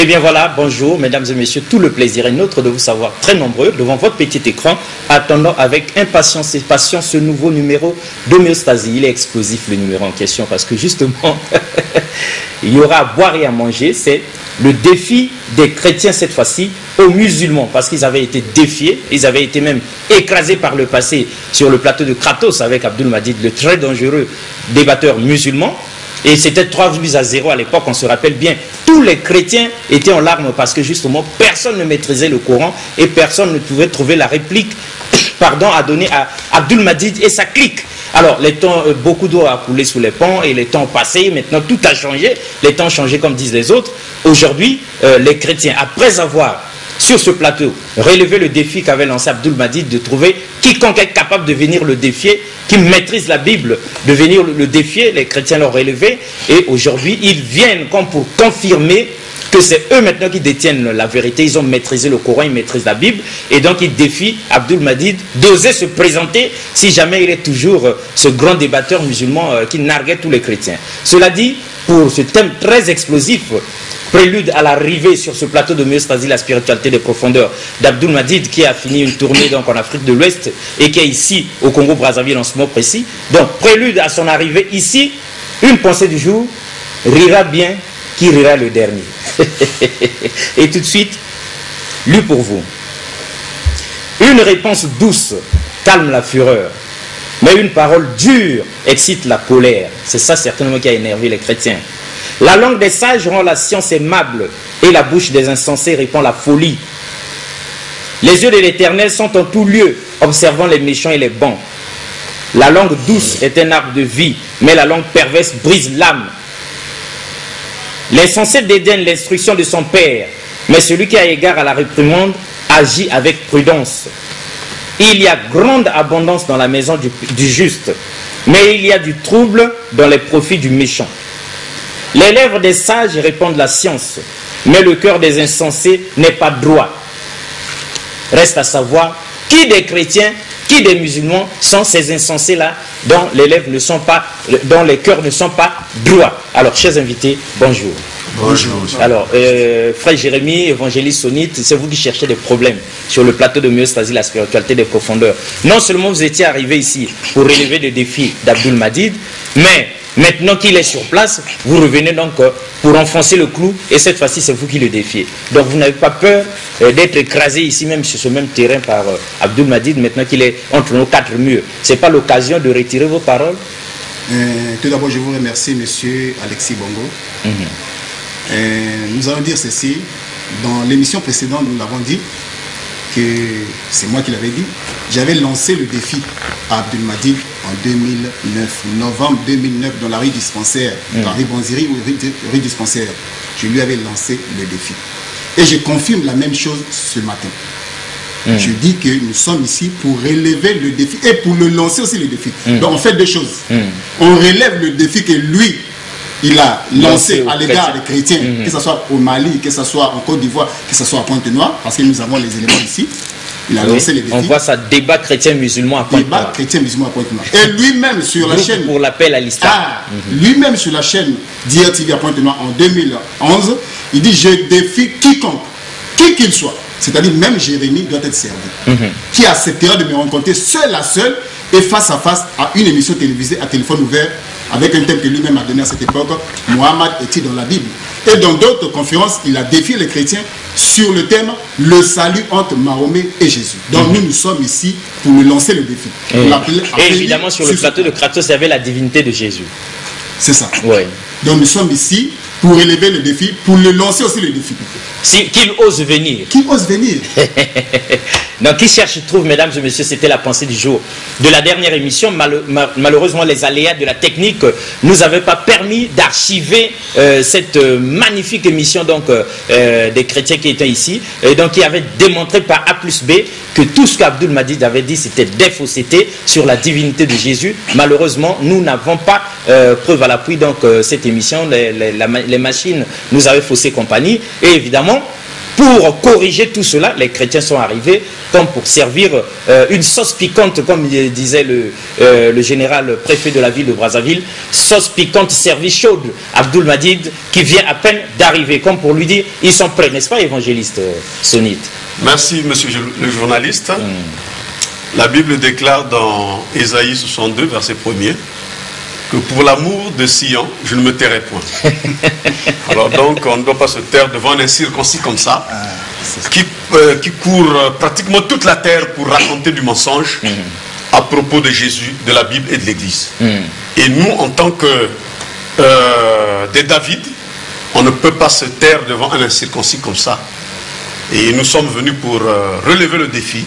Eh bien voilà, bonjour mesdames et messieurs, tout le plaisir est nôtre de vous savoir très nombreux devant votre petit écran, attendant avec impatience et patience ce nouveau numéro d'homéostasie. Il est explosif le numéro en question parce que justement, il y aura à boire et à manger. C'est le défi des chrétiens cette fois-ci aux musulmans, parce qu'ils avaient été défiés, ils avaient été même écrasés par le passé sur le plateau de Kratos avec Abdul Majid, le très dangereux débatteur musulman. Et c'était 3-0 à l'époque, on se rappelle bien. Tous les chrétiens étaient en larmes parce que justement, personne ne maîtrisait le Coran et personne ne pouvait trouver la réplique à donner à Abdul Majid et sa clique. Alors, les temps, beaucoup d'eau a coulé sous les ponts et les temps passés, maintenant tout a changé. Les temps ont changé comme disent les autres. Aujourd'hui, les chrétiens, après avoir sur ce plateau relevé le défi qu'avait lancé Abdul Majid de trouver quiconque est capable de venir le défier, qui maîtrise la Bible, de venir le défier, les chrétiens l'ont relevé et aujourd'hui ils viennent comme pour confirmer que c'est eux maintenant qui détiennent la vérité. Ils ont maîtrisé le Coran, ils maîtrisent la Bible et donc ils défient Abdul Majid d'oser se présenter si jamais il est toujours ce grand débatteur musulman qui narguait tous les chrétiens. Cela dit, pour ce thème très explosif, prélude à l'arrivée sur ce plateau de Homéostasie, la spiritualité des profondeurs d'Abdul Majid, qui a fini une tournée donc en Afrique de l'Ouest et qui est ici au Congo-Brazzaville en ce moment précis. Donc prélude à son arrivée ici, une pensée du jour: rira bien qui rira le dernier. Et tout de suite, lu pour vous. Une réponse douce calme la fureur, mais une parole dure excite la colère. C'est ça certainement qui a énervé les chrétiens. La langue des sages rend la science aimable et la bouche des insensés répand la folie. Les yeux de l'Éternel sont en tout lieu, observant les méchants et les bons. La langue douce est un arbre de vie, mais la langue perverse brise l'âme. L'insensé dédaigne l'instruction de son père, mais celui qui a égard à la réprimande agit avec prudence. Il y a grande abondance dans la maison du juste, mais il y a du trouble dans les profits du méchant. Les lèvres des sages répandent la science, mais le cœur des insensés n'est pas droit. Reste à savoir qui des chrétiens, qui des musulmans sont ces insensés-là dont les lèvres ne sont pas, dont les cœurs ne sont pas droits. Alors, chers invités, bonjour. Bonjour. Alors, frère Jérémy, évangéliste Sonite, c'est vous qui cherchez des problèmes sur le plateau de Homéostasie, la spiritualité des profondeurs. Non seulement vous étiez arrivé ici pour relever le défi d'Abdul Majid, mais maintenant qu'il est sur place, vous revenez donc pour enfoncer le clou et cette fois-ci c'est vous qui le défiez. Donc vous n'avez pas peur d'être écrasé ici même sur ce même terrain par Abdul Majid maintenant qu'il est entre nos quatre murs. Ce n'est pas l'occasion de retirer vos paroles? Tout d'abord je vous remercie monsieur Alexis Bongo. Nous allons dire ceci, dans l'émission précédente nous l'avons dit, que c'est moi qui l'avais dit, j'avais lancé le défi à Abdul Majid en 2009, novembre 2009, dans la rue Dispensaire, dans Ribonziri ou rue Dispensaire. Je lui avais lancé le défi. Et je confirme la même chose ce matin. Je dis que nous sommes ici pour relever le défi et pour le lancer aussi le défi. Donc on fait deux choses. On relève le défi que lui, il a lancé à l'égard des chrétiens, que ce soit au Mali, que ce soit en Côte d'Ivoire, que ce soit à Pointe-Noire, parce que nous avons les éléments ici. Il a lancé les défis. On voit ça, débat chrétien-musulman à Pointe-Noire. Débat chrétien-musulman à Pointe-Noire. Et lui-même sur la chaîne... pour l'appel à l'islam. Lui-même sur la chaîne d'IRTV à Pointe-Noire en 2011, il dit: je défie quiconque, qui qu'il soit. C'est-à-dire même Jérémy doit être servi. Qui acceptera de me rencontrer seul à seul et face à face à une émission télévisée à téléphone ouvert avec un thème que lui-même a donné à cette époque, Mohammed est-il dans la Bible? Et dans d'autres conférences, il a défié les chrétiens sur le thème le salut entre Mahomet et Jésus. Donc nous sommes ici pour lui lancer le défi. Et évidemment sur le plateau de Kratos, il y avait la divinité de Jésus. C'est ça. Ouais. Donc nous sommes ici pour élever le défi, pour le lancer aussi le défi. Qu'il ose venir. Qu'il ose venir. Donc, qui cherche, trouve, mesdames et messieurs, c'était la pensée du jour de la dernière émission. Malheureusement, les aléas de la technique nous avaient pas permis d'archiver cette magnifique émission donc, des chrétiens qui étaient ici, et donc qui avait démontré par A plus B que tout ce qu'Abdul Majid avait dit, c'était des faussetés sur la divinité de Jésus. Malheureusement, nous n'avons pas preuve à l'appui, donc cette émission, les machines nous avaient faussé compagnie, et évidemment, pour corriger tout cela, les chrétiens sont arrivés comme pour servir une sauce piquante, comme disait le général préfet de la ville de Brazzaville, sauce piquante servie chaude. Abdul Madid qui vient à peine d'arriver, comme pour lui dire, ils sont prêts, n'est-ce pas, évangéliste Sonit? Merci, monsieur le journaliste. La Bible déclare dans Ésaïe 62, verset 1er, que pour l'amour de Sion, je ne me tairai point. Alors donc, on ne doit pas se taire devant un incirconcis comme ça, qui court pratiquement toute la terre pour raconter du mensonge à propos de Jésus, de la Bible et de l'Église. Et nous, en tant que des David, on ne peut pas se taire devant un incirconcis comme ça. Et nous sommes venus pour relever le défi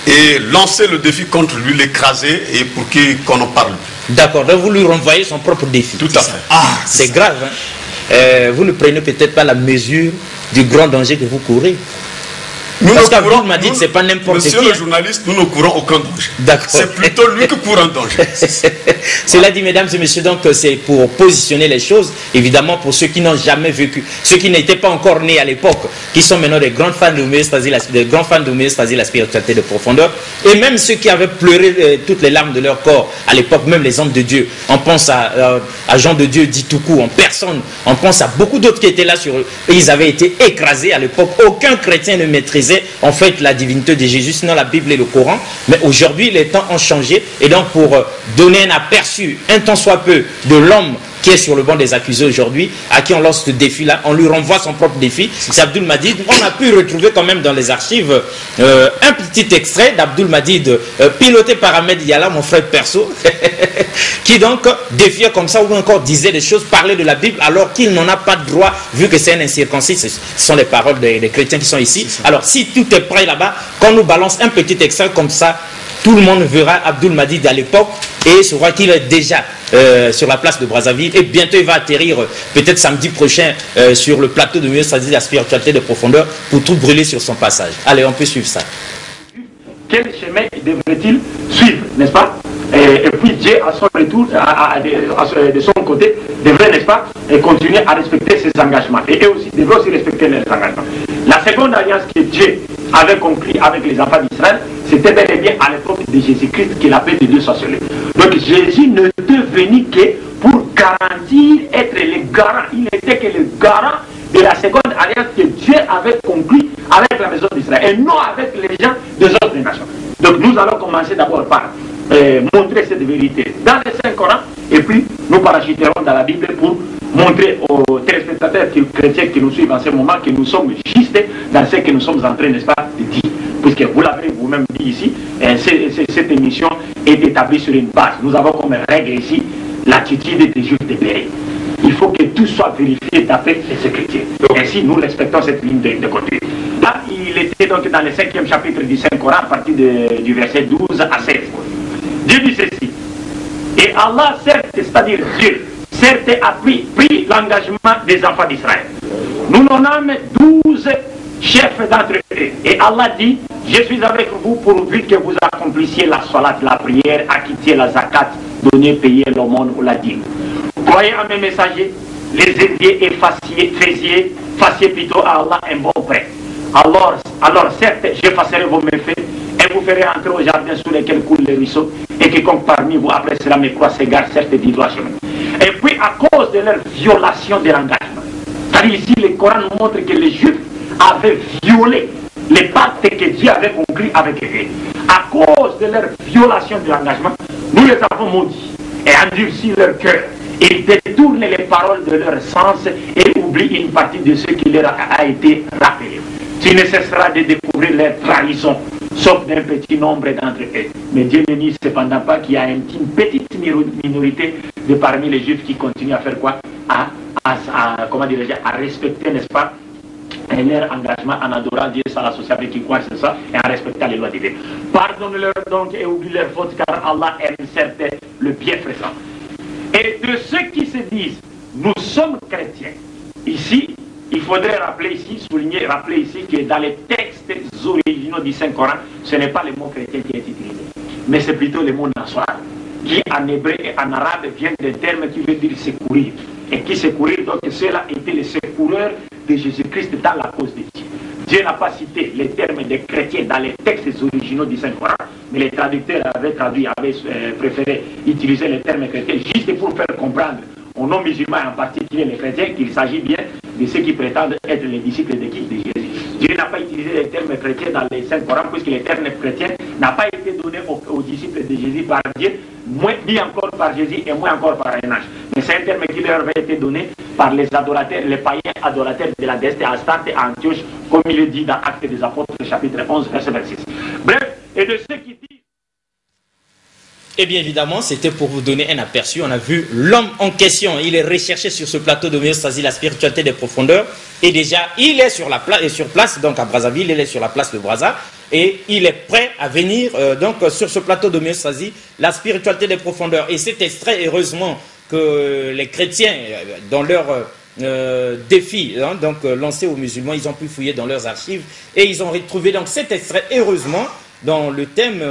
et lancer le défi contre lui, l'écraser et pour qu'on en parle. D'accord, donc vous lui renvoyez son propre défi. Tout à fait. Ah, c'est grave. Hein? Vous ne prenez peut-être pas la mesure du grand danger que vous courez. Parce qu'Abdul m'a dit que ce n'est pas n'importe qui. Monsieur le journaliste, nous ne courons aucun danger. D'accord. C'est plutôt lui qui court un danger. Cela dit, mesdames et messieurs, donc c'est pour positionner les choses, évidemment pour ceux qui n'ont jamais vécu, ceux qui n'étaient pas encore nés à l'époque, qui sont maintenant des grands fans de l'homéostasie, la spiritualité de profondeur, et même ceux qui avaient pleuré toutes les larmes de leur corps à l'époque, même les hommes de Dieu. On pense à Jean de Dieu dit tout court, en personne. On pense à beaucoup d'autres qui étaient là sur eux. Et ils avaient été écrasés à l'époque. Aucun chrétien ne maîtrisait en fait la divinité de Jésus, sinon la Bible et le Coran. Mais aujourd'hui, les temps ont changé. Et donc, pour donner un aperçu, un tant soit peu, de l'homme qui est sur le banc des accusés aujourd'hui, à qui on lance ce défi-là, on lui renvoie son propre défi. C'est Abdul Madid. On a pu retrouver quand même dans les archives un petit extrait d'Abdul Madid, piloté par Ahmed Yala, mon frère perso, qui donc défiait comme ça, ou encore disait des choses, parlait de la Bible, alors qu'il n'en a pas de droit, vu que c'est un incirconcis. Ce sont les paroles des chrétiens qui sont ici. Alors, si tout est prêt là-bas, qu'on nous balance un petit extrait comme ça, tout le monde verra Abdul Madid à l'époque et saura qu'il est déjà sur la place de Brazzaville et bientôt il va atterrir peut-être samedi prochain sur le plateau de l'homéostasie de la spiritualité de profondeur pour tout brûler sur son passage. Allez, on peut suivre ça. Quel chemin devrait-il suivre, n'est-ce pas? Et puis Dieu, à son retour, de son côté, devrait, n'est-ce pas, continuer à respecter ses engagements. Et eux aussi devraient aussi respecter leurs engagements. La seconde alliance que Dieu avait conclue avec les enfants d'Israël, c'était bel et bien à l'époque de Jésus-Christ que la paix de Dieu soit sur lui. Donc Jésus ne peut venir que pour garantir, être le garant. Il n'était que le garant de la seconde alliance que Dieu avait conclue avec la maison d'Israël et non avec les gens des autres nations. Donc nous allons commencer d'abord par montrer cette vérité dans les 5 Corans et puis nous parachuterons dans la Bible pour montrer aux téléspectateurs chrétiens qui nous suivent en ce moment que nous sommes justes dans ce que nous sommes en train, n'est-ce pas, de dire. Puisque vous l'avez vous-même dit ici, cette émission est établie sur une base. Nous avons comme règle ici l'attitude des Juifs dépérés. Il faut que tout soit vérifié d'après les Écritures. Ainsi, nous respectons cette ligne de conduite. Là, il était donc dans le 5e chapitre du Saint-Coran, à partir du verset 12 à 16. Dieu dit ceci. Et Allah, certes, c'est-à-dire Dieu, certes a pris l'engagement des enfants d'Israël. Nous nommons 12 chefs d'entre eux. Et Allah dit, je suis avec vous pourvu que vous accomplissiez la salat, la prière, acquittiez la zakat, donnez, payez l'aumône ou la dîme. Croyez en mes messagers, les aidiez et fassiez plutôt à Allah un bon prêt. Alors certes, j'effacerai vos méfaits et vous ferez entrer au jardin sous lesquels coulent les ruisseaux, et quiconque parmi vous après cela me croit s'égare, certes dit droit chemin. Et puis à cause de leur violation de l'engagement, car ici le Coran nous montre que les Juifs avaient violé les pactes que Dieu avait conclus avec eux. À cause de leur violation de l'engagement, nous les avons maudits et endurci leur cœur. Ils détournent les paroles de leur sens et oublient une partie de ce qui leur a été rappelé. Tu ne cesseras de découvrir leur trahison, sauf d'un petit nombre d'entre eux. Mais Dieu ne nie cependant pas qu'il y a une petite minorité de parmi les Juifs qui continuent à faire quoi? Comment dirais-je, à respecter, n'est-ce pas, leur engagement en adorant Dieu sans l'associer avec qui croient, c'est ça, et en respectant les lois divines. Pardonne-leur donc et oublie leurs fautes, car Allah aime certes le bienfaisant. Et de ceux qui se disent, nous sommes chrétiens, ici, il faudrait rappeler ici, rappeler ici que dans les textes originaux du Saint-Coran, ce n'est pas le mot chrétien qui est utilisé, mais c'est plutôt le mot nassoir, qui en hébreu et en arabe vient d'un terme qui veut dire secourir. Et qui secourir, donc ceux-là étaient les secoureurs de Jésus-Christ dans la cause de Dieu. Dieu n'a pas cité les termes des chrétiens dans les textes originaux du Saint-Coran, mais les traducteurs avaient préféré utiliser les termes chrétiens juste pour faire comprendre aux non-musulmans, en particulier les chrétiens, qu'il s'agit bien de ceux qui prétendent être les disciples de qui? De Jésus. Dieu n'a pas utilisé les termes chrétiens dans les Saint-Coran, puisque les termes chrétiens n'ont pas été donnés aux disciples de Jésus par Dieu, moins ni encore par Jésus et moins encore par un ange. Mais c'est un terme qui leur avait été donné par les adorateurs, les païens adorateurs de la déesse Astarte à Antioche, comme il est dit dans Actes des Apôtres, chapitre 11, verset 26. Bref, et de ceux qui disent... Et bien évidemment, c'était pour vous donner un aperçu. On a vu l'homme en question. Il est recherché sur ce plateau d'homéostasie, la spiritualité des profondeurs. Et déjà, il est sur place, donc à Brazzaville, il est sur la place de Brazza. Et il est prêt à venir donc sur ce plateau d'homéostasie, la spiritualité des profondeurs. Et c'est extrait, heureusement, que les chrétiens, dans leur défi lancé aux musulmans, ils ont pu fouiller dans leurs archives. Et ils ont retrouvé donc cet extrait, heureusement, dans le thème...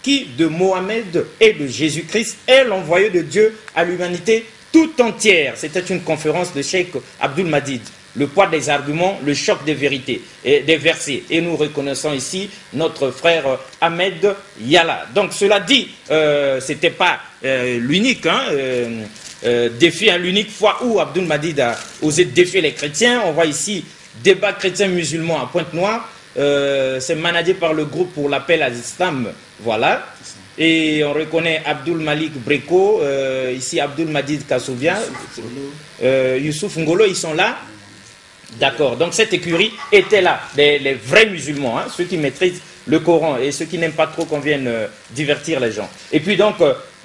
qui de Mohamed et de Jésus-Christ est l'envoyé de Dieu à l'humanité tout entière. C'était une conférence de Cheikh Abdul Madid. Le poids des arguments, le choc des vérités et des versets. Et nous reconnaissons ici notre frère Ahmed Yala. Donc cela dit, c'était pas l'unique défi, l'unique fois où Abdul Madid a osé défier les chrétiens. On voit ici débat chrétien-musulman à Pointe-Noire. C'est managé par le groupe pour l'appel à l'islam, voilà. Et on reconnaît Abdul Malik Breko, ici Abdul Madid Kassoubia, Youssouf Ngolo, ils sont là. D'accord, donc cette écurie était là, les vrais musulmans, ceux qui maîtrisent le Coran et ceux qui n'aiment pas trop qu'on vienne divertir les gens. Et puis donc,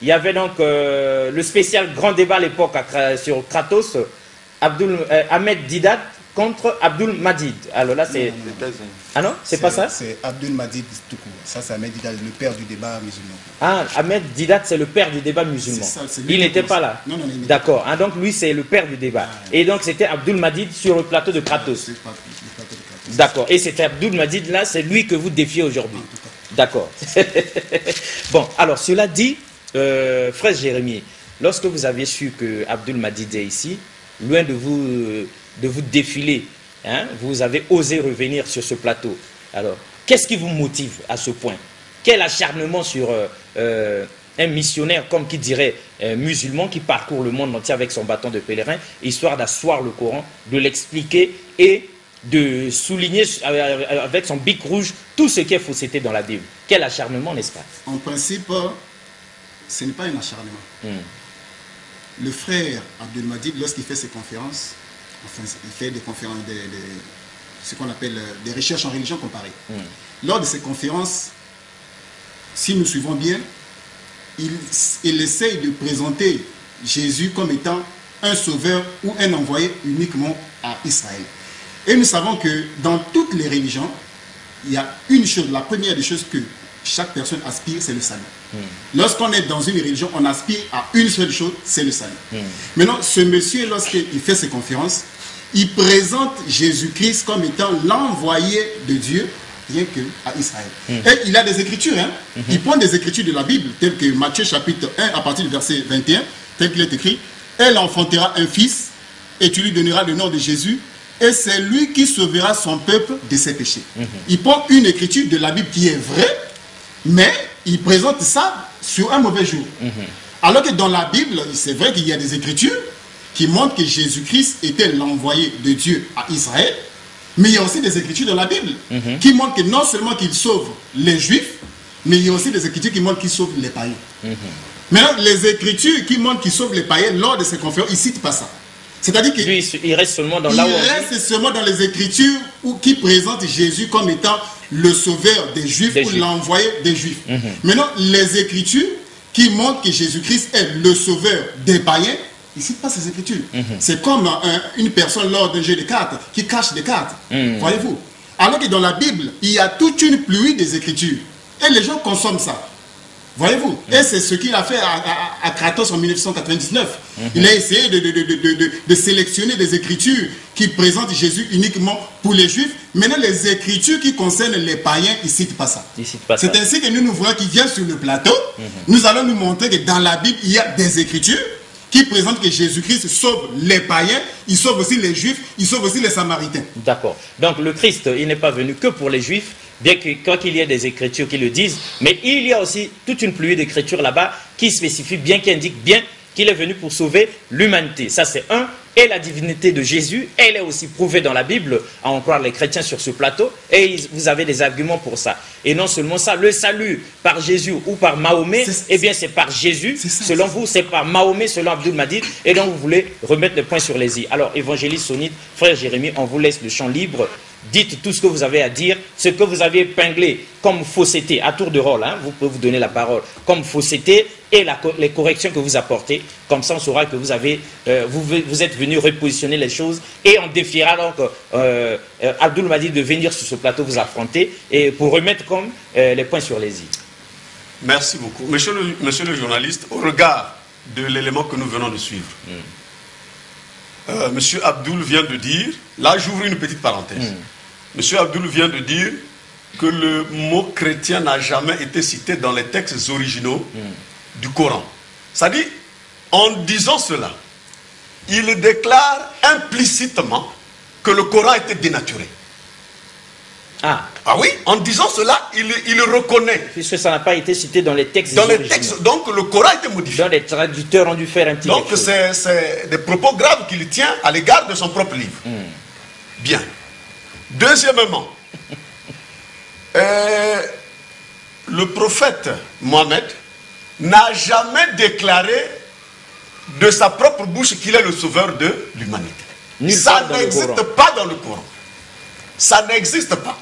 il y avait donc le spécial grand débat à l'époque sur Kratos, Ahmed Didat contre Abdul Madid. Alors là, c'est... Ah non, c'est pas ça? C'est Abdul Madid tout court. Ça, c'est Ahmed Didat, le père du débat musulman. Ah, Ahmed Didat, c'est le père du débat musulman. Il n'était pas là. Non, il d'accord. Donc lui, c'est le père du débat. Et donc, c'était Abdul Madid sur le plateau de Kratos. D'accord. Et c'était Abdul Madid, là, c'est lui que vous défiez aujourd'hui. D'accord. Bon, alors, cela dit, frère Jérémie, lorsque vous avez su que Abdul Madid est ici, loin de vous défiler, vous avez osé revenir sur ce plateau. Alors, qu'est-ce qui vous motive à ce point? Quel acharnement sur un missionnaire, comme qui dirait musulman, qui parcourt le monde entier avec son bâton de pèlerin, histoire d'asseoir le Coran, de l'expliquer et de souligner avec son bic rouge tout ce qui est fausseté dans la Bible? Quel acharnement, n'est-ce pas? En principe, ce n'est pas un acharnement. Le frère Abdul Madid, lorsqu'il fait ses conférences, enfin, il fait des conférences, ce qu'on appelle des recherches en religion comparée. Lors de ces conférences, si nous suivons bien, il essaye de présenter Jésus comme étant un sauveur ou un envoyé uniquement à Israël. Et nous savons que dans toutes les religions, il y a une chose, la première des choses que chaque personne aspire, c'est le salut. Lorsqu'on est dans une religion, on aspire à une seule chose, c'est le salut. Maintenant, ce monsieur, lorsqu'il fait ses conférences, il présente Jésus-Christ comme étant l'envoyé de Dieu, rien qu'à Israël. Et il a des écritures, il prend des écritures de la Bible, telles que Matthieu chapitre 1, à partir du verset 21, tel qu'il est écrit, « Elle enfantera un fils, et tu lui donneras le nom de Jésus, et c'est lui qui sauvera son peuple de ses péchés. Il prend une écriture de la Bible qui est vraie, mais il présente ça sur un mauvais jour. Alors que dans la Bible, c'est vrai qu'il y a des écritures qui montrent que Jésus-Christ était l'envoyé de Dieu à Israël, mais il y a aussi des écritures dans la Bible qui montrent que non seulement qu'il sauve les Juifs, mais il y a aussi des écritures qui montrent qu'il sauve les païens. Maintenant, les écritures qui montrent qu'il sauve les païens, lors de ces conférences, il ne cite pas ça. C'est-à-dire qu'il reste seulement dans les écritures qui présentent Jésus comme étant le sauveur des Juifs ou l'envoyé des Juifs. Maintenant, les écritures qui montrent que Jésus-Christ est le sauveur des païens, il ne cite pas ces écritures. C'est comme une personne lors d'un jeu de cartes qui cache des cartes. Voyez-vous? Alors que dans la Bible, il y a toute une pluie des écritures. Et les gens consomment ça. Voyez-vous? Et c'est ce qu'il a fait à Kratos en 1999. Il a essayé de sélectionner des écritures qui présentent Jésus uniquement pour les Juifs. Maintenant, les écritures qui concernent les païens, il ne cite pas ça. C'est ainsi que nous voyons qu'il vient sur le plateau. Nous allons nous montrer que dans la Bible, il y a des écritures qui présente que Jésus-Christ sauve les païens, il sauve aussi les juifs, il sauve aussi les samaritains. D'accord. Donc le Christ, il n'est pas venu que pour les juifs, bien que quand il y ait des écritures qui le disent, mais il y a aussi toute une pluie d'écritures là-bas qui spécifie bien, qui indique bien qu'il est venu pour sauver l'humanité. Ça c'est un. Et la divinité de Jésus, elle est aussi prouvée dans la Bible, à en croire les chrétiens sur ce plateau, et vous avez des arguments pour ça. Et non seulement ça, le salut par Jésus ou par Mahomet, eh bien c'est par Jésus, selon vous, c'est par Mahomet, selon Abdul Mahdi, et donc vous voulez remettre les points sur les i. Alors, évangéliste Sonite, frère Jérémie, on vous laisse le champ libre, dites tout ce que vous avez à dire, ce que vous avez épinglé comme fausseté, à tour de rôle, hein, vous pouvez vous donner la parole, comme fausseté, et les corrections que vous apportez, comme ça on saura que vous êtes venu repositionner les choses, et on défiera donc Abdul Mahdi de venir sur ce plateau vous affronter, et pour remettre comme les points sur les i. Merci beaucoup. Monsieur le journaliste, au regard de l'élément que nous venons de suivre, Monsieur Abdul vient de dire, là j'ouvre une petite parenthèse, Monsieur Abdul vient de dire que le mot chrétien n'a jamais été cité dans les textes originaux du Coran. C'est-à-dire, en disant cela, il déclare implicitement que le Coran était dénaturé. Ah oui, en disant cela, il reconnaît. Puisque ça n'a pas été cité dans les textes. Dans les textes, donc le Coran a été modifié. Donc les traducteurs ont dû faire un petit. Donc c'est des propos graves qu'il tient à l'égard de son propre livre. Bien. Deuxièmement, le prophète Mohammed n'a jamais déclaré de sa propre bouche qu'il est le sauveur de l'humanité. Ça n'existe pas dans le Coran. Ça n'existe pas.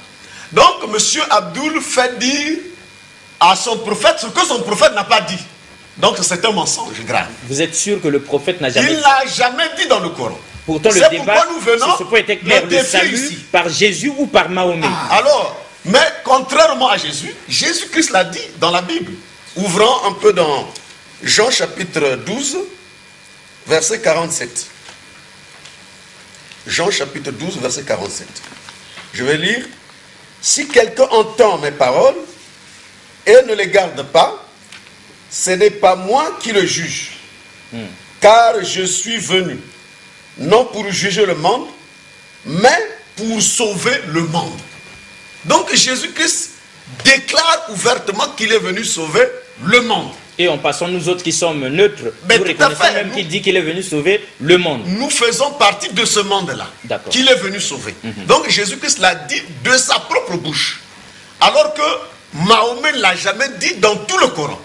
Donc, M. Abdul fait dire à son prophète ce que son prophète n'a pas dit. Donc, c'est un mensonge grave. Vous êtes sûr que le prophète n'a jamais dit? Il n'a jamais dit dans le Coran. Pourtant, le débat, ce point était clair, le salut ici. Par Jésus ou par Mahomet. Alors, mais contrairement à Jésus, Jésus-Christ l'a dit dans la Bible. Ouvrant un peu dans Jean chapitre 12, verset 47. Jean chapitre 12, verset 47. Je vais lire. Si quelqu'un entend mes paroles et ne les garde pas, ce n'est pas moi qui le juge. Car je suis venu, non pour juger le monde, mais pour sauver le monde. Donc Jésus-Christ déclare ouvertement qu'il est venu sauver le monde. Et en passant, nous autres qui sommes neutres, nous reconnaissons même qu'il dit qu'il est venu sauver le monde. Nous faisons partie de ce monde-là, qu'il est venu sauver. Donc Jésus-Christ l'a dit de sa propre bouche. Alors que Mahomet ne l'a jamais dit dans tout le Coran.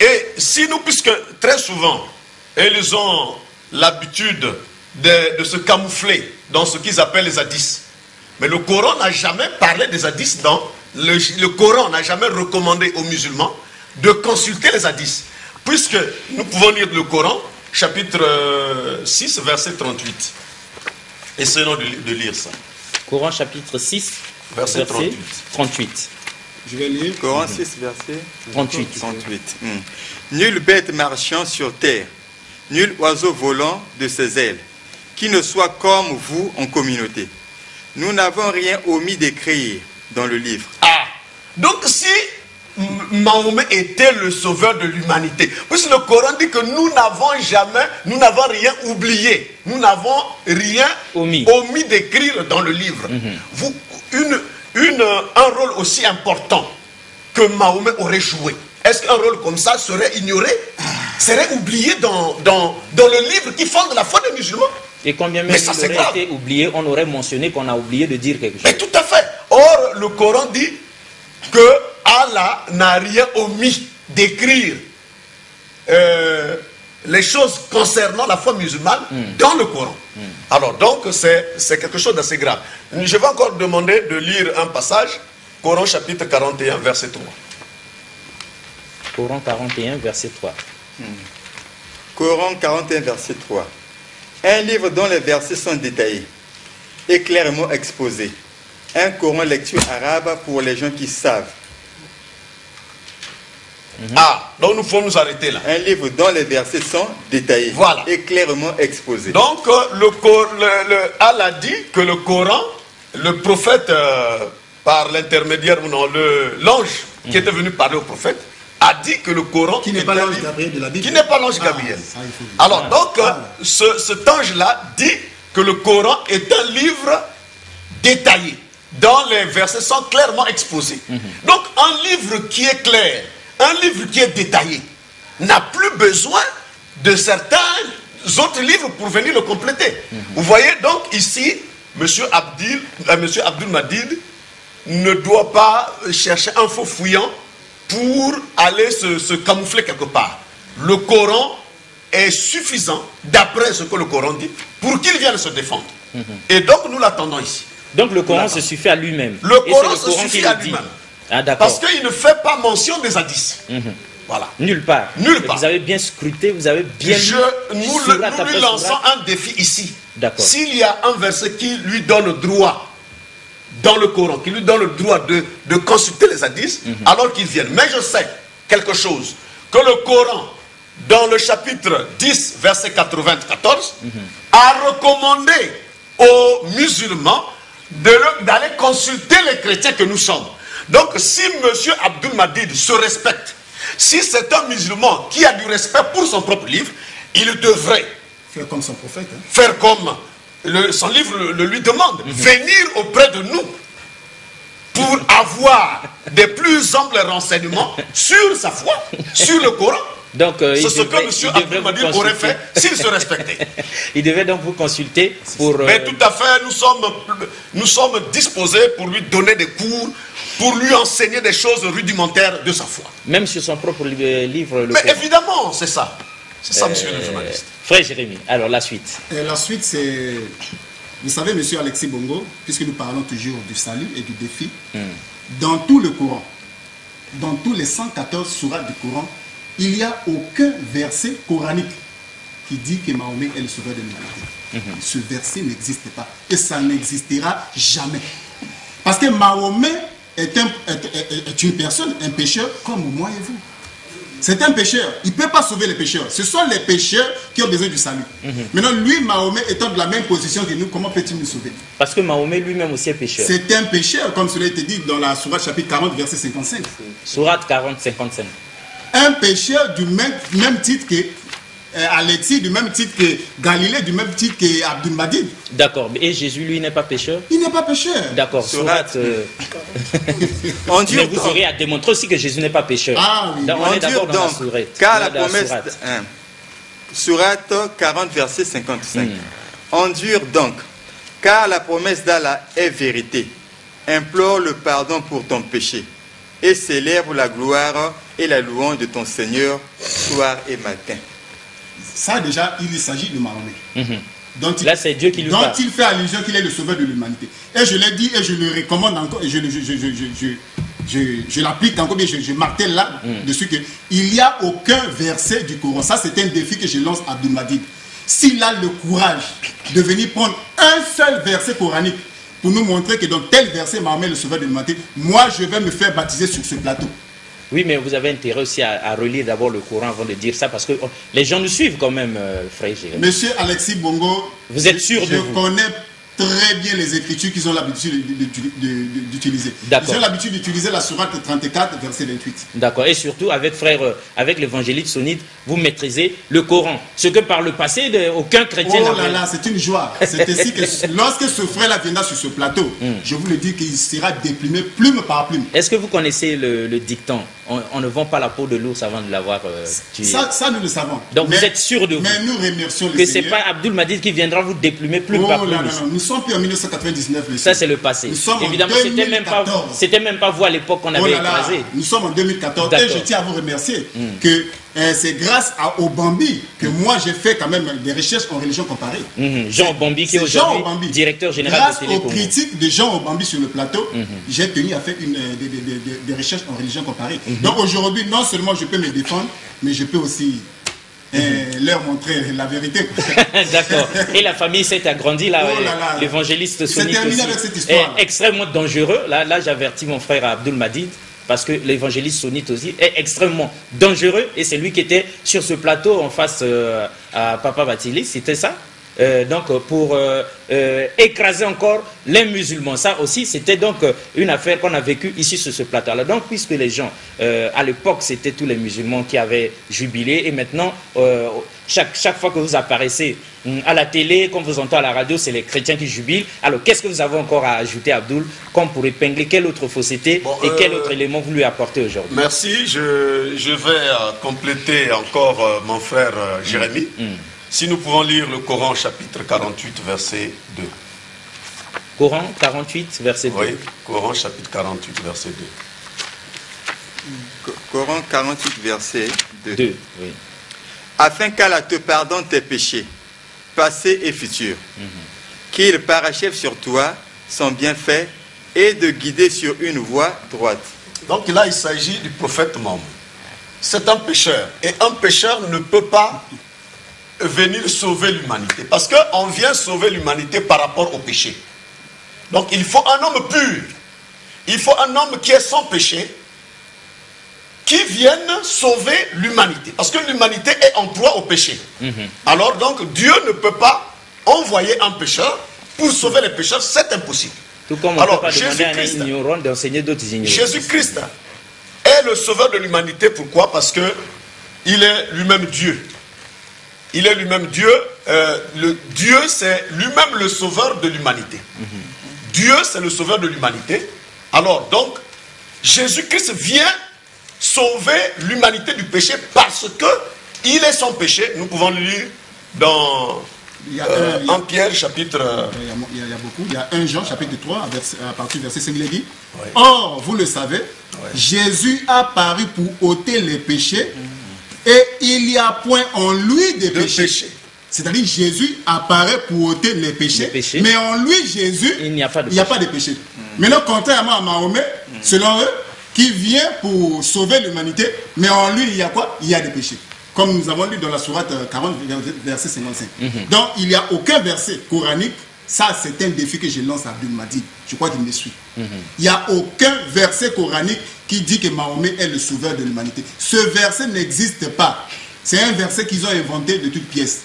Et si nous, puisque très souvent, ils ont l'habitude de se camoufler dans ce qu'ils appellent les hadiths. Mais le Coran n'a jamais parlé des hadiths dans... Le Coran n'a jamais recommandé aux musulmans de consulter les hadiths. Puisque nous pouvons lire le Coran, chapitre 6, verset 38. Essayons de lire ça. Coran, chapitre 6, verset 38. Je vais lire. Coran 6, verset 38. Nulle bête marchant sur terre, nul oiseau volant de ses ailes, qui ne soit comme vous en communauté. Nous n'avons rien omis d'écrire dans le livre. Donc si Mahomet était le sauveur de l'humanité, puisque le Coran dit que nous n'avons rien oublié, nous n'avons rien omis d'écrire dans le livre. Un rôle aussi important que Mahomet aurait joué, est-ce qu'un rôle comme ça serait ignoré, serait oublié dans le livre qui fonde la foi des musulmans? Et combien même il aurait été oublié, on aurait mentionné qu'on a oublié de dire quelque chose. Mais tout à fait. Or, le Coran dit que Allah n'a rien omis d'écrire les choses concernant la foi musulmane dans le Coran. Alors, donc, c'est quelque chose d'assez grave. Je vais encore demander de lire un passage, Coran chapitre 41, verset 3. Coran 41, verset 3. Coran 41, verset 3. Un livre dont les versets sont détaillés et clairement exposés. Un Coran lecture arabe pour les gens qui savent. Donc nous pouvons nous arrêter là. Un livre dont les versets sont détaillés et clairement exposés. Donc Allah dit que le Coran, le prophète, par l'intermédiaire, l'ange qui était venu parler au prophète, a dit que le Coran Qui n'est pas l'ange Gabriel de la Bible. Qui n'est pas l'ange Gabriel. Ça, il faut dire. Alors donc, cet ange-là dit que le Coran est un livre détaillé, dont les versets sont clairement exposés. Donc un livre qui est clair, un livre qui est détaillé, n'a plus besoin de certains autres livres pour venir le compléter. Vous voyez donc ici, Monsieur Abdul Madid ne doit pas chercher un faux fouillant pour aller se camoufler quelque part. Le Coran est suffisant, d'après ce que le Coran dit, pour qu'il vienne se défendre. Et donc nous l'attendons ici. Donc le Coran se suffit à lui-même. Le Coran se suffit à lui-même. Ah, d'accord. Parce qu'il ne fait pas mention des hadiths. Voilà. Nulle part. Nulle part. Vous avez bien scruté, vous avez bien Nous lui lançons un défi ici. D'accord. S'il y a un verset qui lui donne le droit dans le Coran, qui lui donne le droit de consulter les hadiths, alors qu'il vienne. Mais je sais quelque chose, que le Coran, dans le chapitre 10, verset 94, a recommandé aux musulmans d'aller consulter les chrétiens que nous sommes. Donc si M. Abdul Madid se respecte, si c'est un musulman qui a du respect pour son propre livre, il devrait faire comme son prophète. Hein. Faire comme son livre le lui demande. Venir auprès de nous pour avoir des plus amples renseignements sur sa foi, sur le Coran. Donc, c'est ce que M. Abdul Madid aurait fait s'il se respectait. Il devait donc vous consulter pour... Mais tout à fait, nous sommes disposés pour lui donner des cours, pour lui enseigner des choses rudimentaires de sa foi. Même sur son propre livre. Mais évidemment, c'est ça. C'est ça, monsieur le journaliste. Frère Jérémy, alors la suite. La suite, c'est... Vous savez, monsieur Alexis Bongo, puisque nous parlons toujours du salut et du défi, dans tout le Coran, dans tous les 114 sourates du Coran, il n'y a aucun verset coranique qui dit que Mahomet est le sauveur de l'humanité. Ce verset n'existe pas. Et ça n'existera jamais. Parce que Mahomet est une personne, un pécheur comme moi et vous. C'est un pécheur. Il ne peut pas sauver les pécheurs. Ce sont les pécheurs qui ont besoin du salut. Maintenant, lui, Mahomet, étant de la même position que nous, comment peut-il nous sauver? Parce que Mahomet lui-même aussi est pécheur. C'est un pécheur, comme cela a été dit dans la sourate chapitre 40, verset 55. Sourate 40, 55. Un pécheur du même titre que Alexis, du même titre que Galilée, du même titre que Abdul Madid. D'accord. Et Jésus, lui, n'est pas pécheur? Il n'est pas pécheur. D'accord. Sourate... Mais vous aurez à démontrer aussi que Jésus n'est pas pécheur. Ah oui. On est d'abord dans la sourate. Car la promesse... Sourate 40, verset 55. Endure donc, car la promesse d'Allah est vérité. Implore le pardon pour ton péché et célèbre la gloire et la louange de ton Seigneur soir et matin. Ça déjà, il s'agit de Mahomet. Là, c'est Dieu qui lui parle. Dont il fait allusion qu'il est le sauveur de l'humanité. Et je l'ai dit et je le recommande encore et je l'applique encore bien, je martèle là dessus qu'il n'y a aucun verset du Coran. Ça, c'est un défi que je lance à Abdul Madid. S'il a le courage de venir prendre un seul verset coranique pour nous montrer que dans tel verset, Mahomet est le sauveur de l'humanité, moi, je vais me faire baptiser sur ce plateau. Oui, mais vous avez intérêt aussi à relire d'abord le Coran avant de dire ça, parce que les gens nous suivent quand même, frère Jérémy. Monsieur Alexis Bongo, vous êtes sûr de vous? Je connais très bien les écritures qu'ils ont l'habitude d'utiliser. Ils ont l'habitude d'utiliser la sourate 34, verset 28. D'accord. Et surtout, avec l'évangéliste sunnite, vous maîtrisez le Coran. Ce que par le passé, aucun chrétien n'avait. Oh là là, c'est une joie. C'est ainsi que lorsque ce frère-là viendra sur ce plateau, je vous le dis qu'il sera déplumé plume par plume. Est-ce que vous connaissez le dicton? On ne vend pas la peau de l'ours avant de l'avoir tué. Ça, nous le savons. Donc vous êtes sûr de vous? Mais nous remercions le que Seigneur. Ce n'est pas Abdul Madid qui viendra vous déplumer plume par plume. Non, nous sommes plus en 1999. Monsieur. Ça, c'est le passé. Nous sommes évidemment, c'était même pas vous à l'époque qu'on avait écrasé. Nous sommes en 2014. Et je tiens à vous remercier que c'est grâce à Obambi que moi j'ai fait quand même des recherches en religion comparée. Jean Obambi qui est aujourd'hui directeur général de Télé Congo. Grâce aux critiques de Jean Obambi sur le plateau, j'ai tenu à faire des recherches en religion comparée. Donc aujourd'hui, non seulement je peux me défendre, mais je peux aussi leur montrer la vérité. D'accord. Et la famille s'est agrandie là. L'évangéliste sunnite est extrêmement dangereux. Là j'avertis mon frère Abdul Madid, parce que l'évangéliste sunnite aussi est extrêmement dangereux, et c'est lui qui était sur ce plateau en face à Papa Batili, c'était ça? pour écraser encore les musulmans. Ça aussi, c'était donc une affaire qu'on a vécue ici sur ce plateau. Alors donc, puisque les gens, à l'époque, c'était tous les musulmans qui avaient jubilé, et maintenant, chaque fois que vous apparaissez à la télé, qu'on vous entend à la radio, c'est les chrétiens qui jubilent. Alors, qu'est-ce que vous avez encore à ajouter, Abdoul, comme pour épingler quelle autre fausseté et quel autre élément vous lui apportez aujourd'hui? Merci. Je vais compléter encore mon frère Jérémie. Si nous pouvons lire le Coran, chapitre 48, verset 2. Coran 48, verset 2. Oui, Coran, chapitre 48, verset 2. Coran 48, verset 2. 2, oui. Afin qu'Allah te pardonne tes péchés, passés et futurs, qu'il parachève sur toi son bienfait et de guider sur une voie droite. Donc là, il s'agit du prophète Mohammed. C'est un pécheur. Et un pécheur ne peut pas venir sauver l'humanité. Parce qu'on vient sauver l'humanité par rapport au péché. Donc il faut un homme pur. Il faut un homme qui est sans péché, qui vienne sauver l'humanité. Parce que l'humanité est en proie au péché. Alors donc Dieu ne peut pas envoyer un pécheur pour sauver les pécheurs, c'est impossible. Tout comme on ne peut pas demander à un ignorant d'enseigner d'autres ignorants. Jésus-Christ est le sauveur de l'humanité. Pourquoi? Parce que il est lui-même Dieu. Il est lui-même Dieu. Dieu, c'est lui-même le sauveur de l'humanité. Dieu, c'est le sauveur de l'humanité. Alors, donc, Jésus-Christ vient sauver l'humanité du péché parce que il est sans péché. Nous pouvons le lire dans 1 Pierre, chapitre... Il y a beaucoup. Il y a 1 Jean, chapitre 3, à partir du verset 5, il est dit, Or, vous le savez, Jésus a paru pour ôter les péchés, et il n'y a point en lui de péché. C'est-à-dire Jésus apparaît pour ôter les péchés, mais en lui, Jésus, il n'y a pas de péché. Maintenant, contrairement à Mahomet, selon eux, qui vient pour sauver l'humanité, mais en lui, il y a quoi? Il y a des péchés. Comme nous avons lu dans la sourate 40, verset 55. Donc, il n'y a aucun verset coranique. Ça, c'est un défi que je lance à Abdoul Madid. Je crois qu'il me suit. Il n'y a aucun verset coranique qui dit que Mahomet est le sauveur de l'humanité. Ce verset n'existe pas. C'est un verset qu'ils ont inventé de toutes pièces.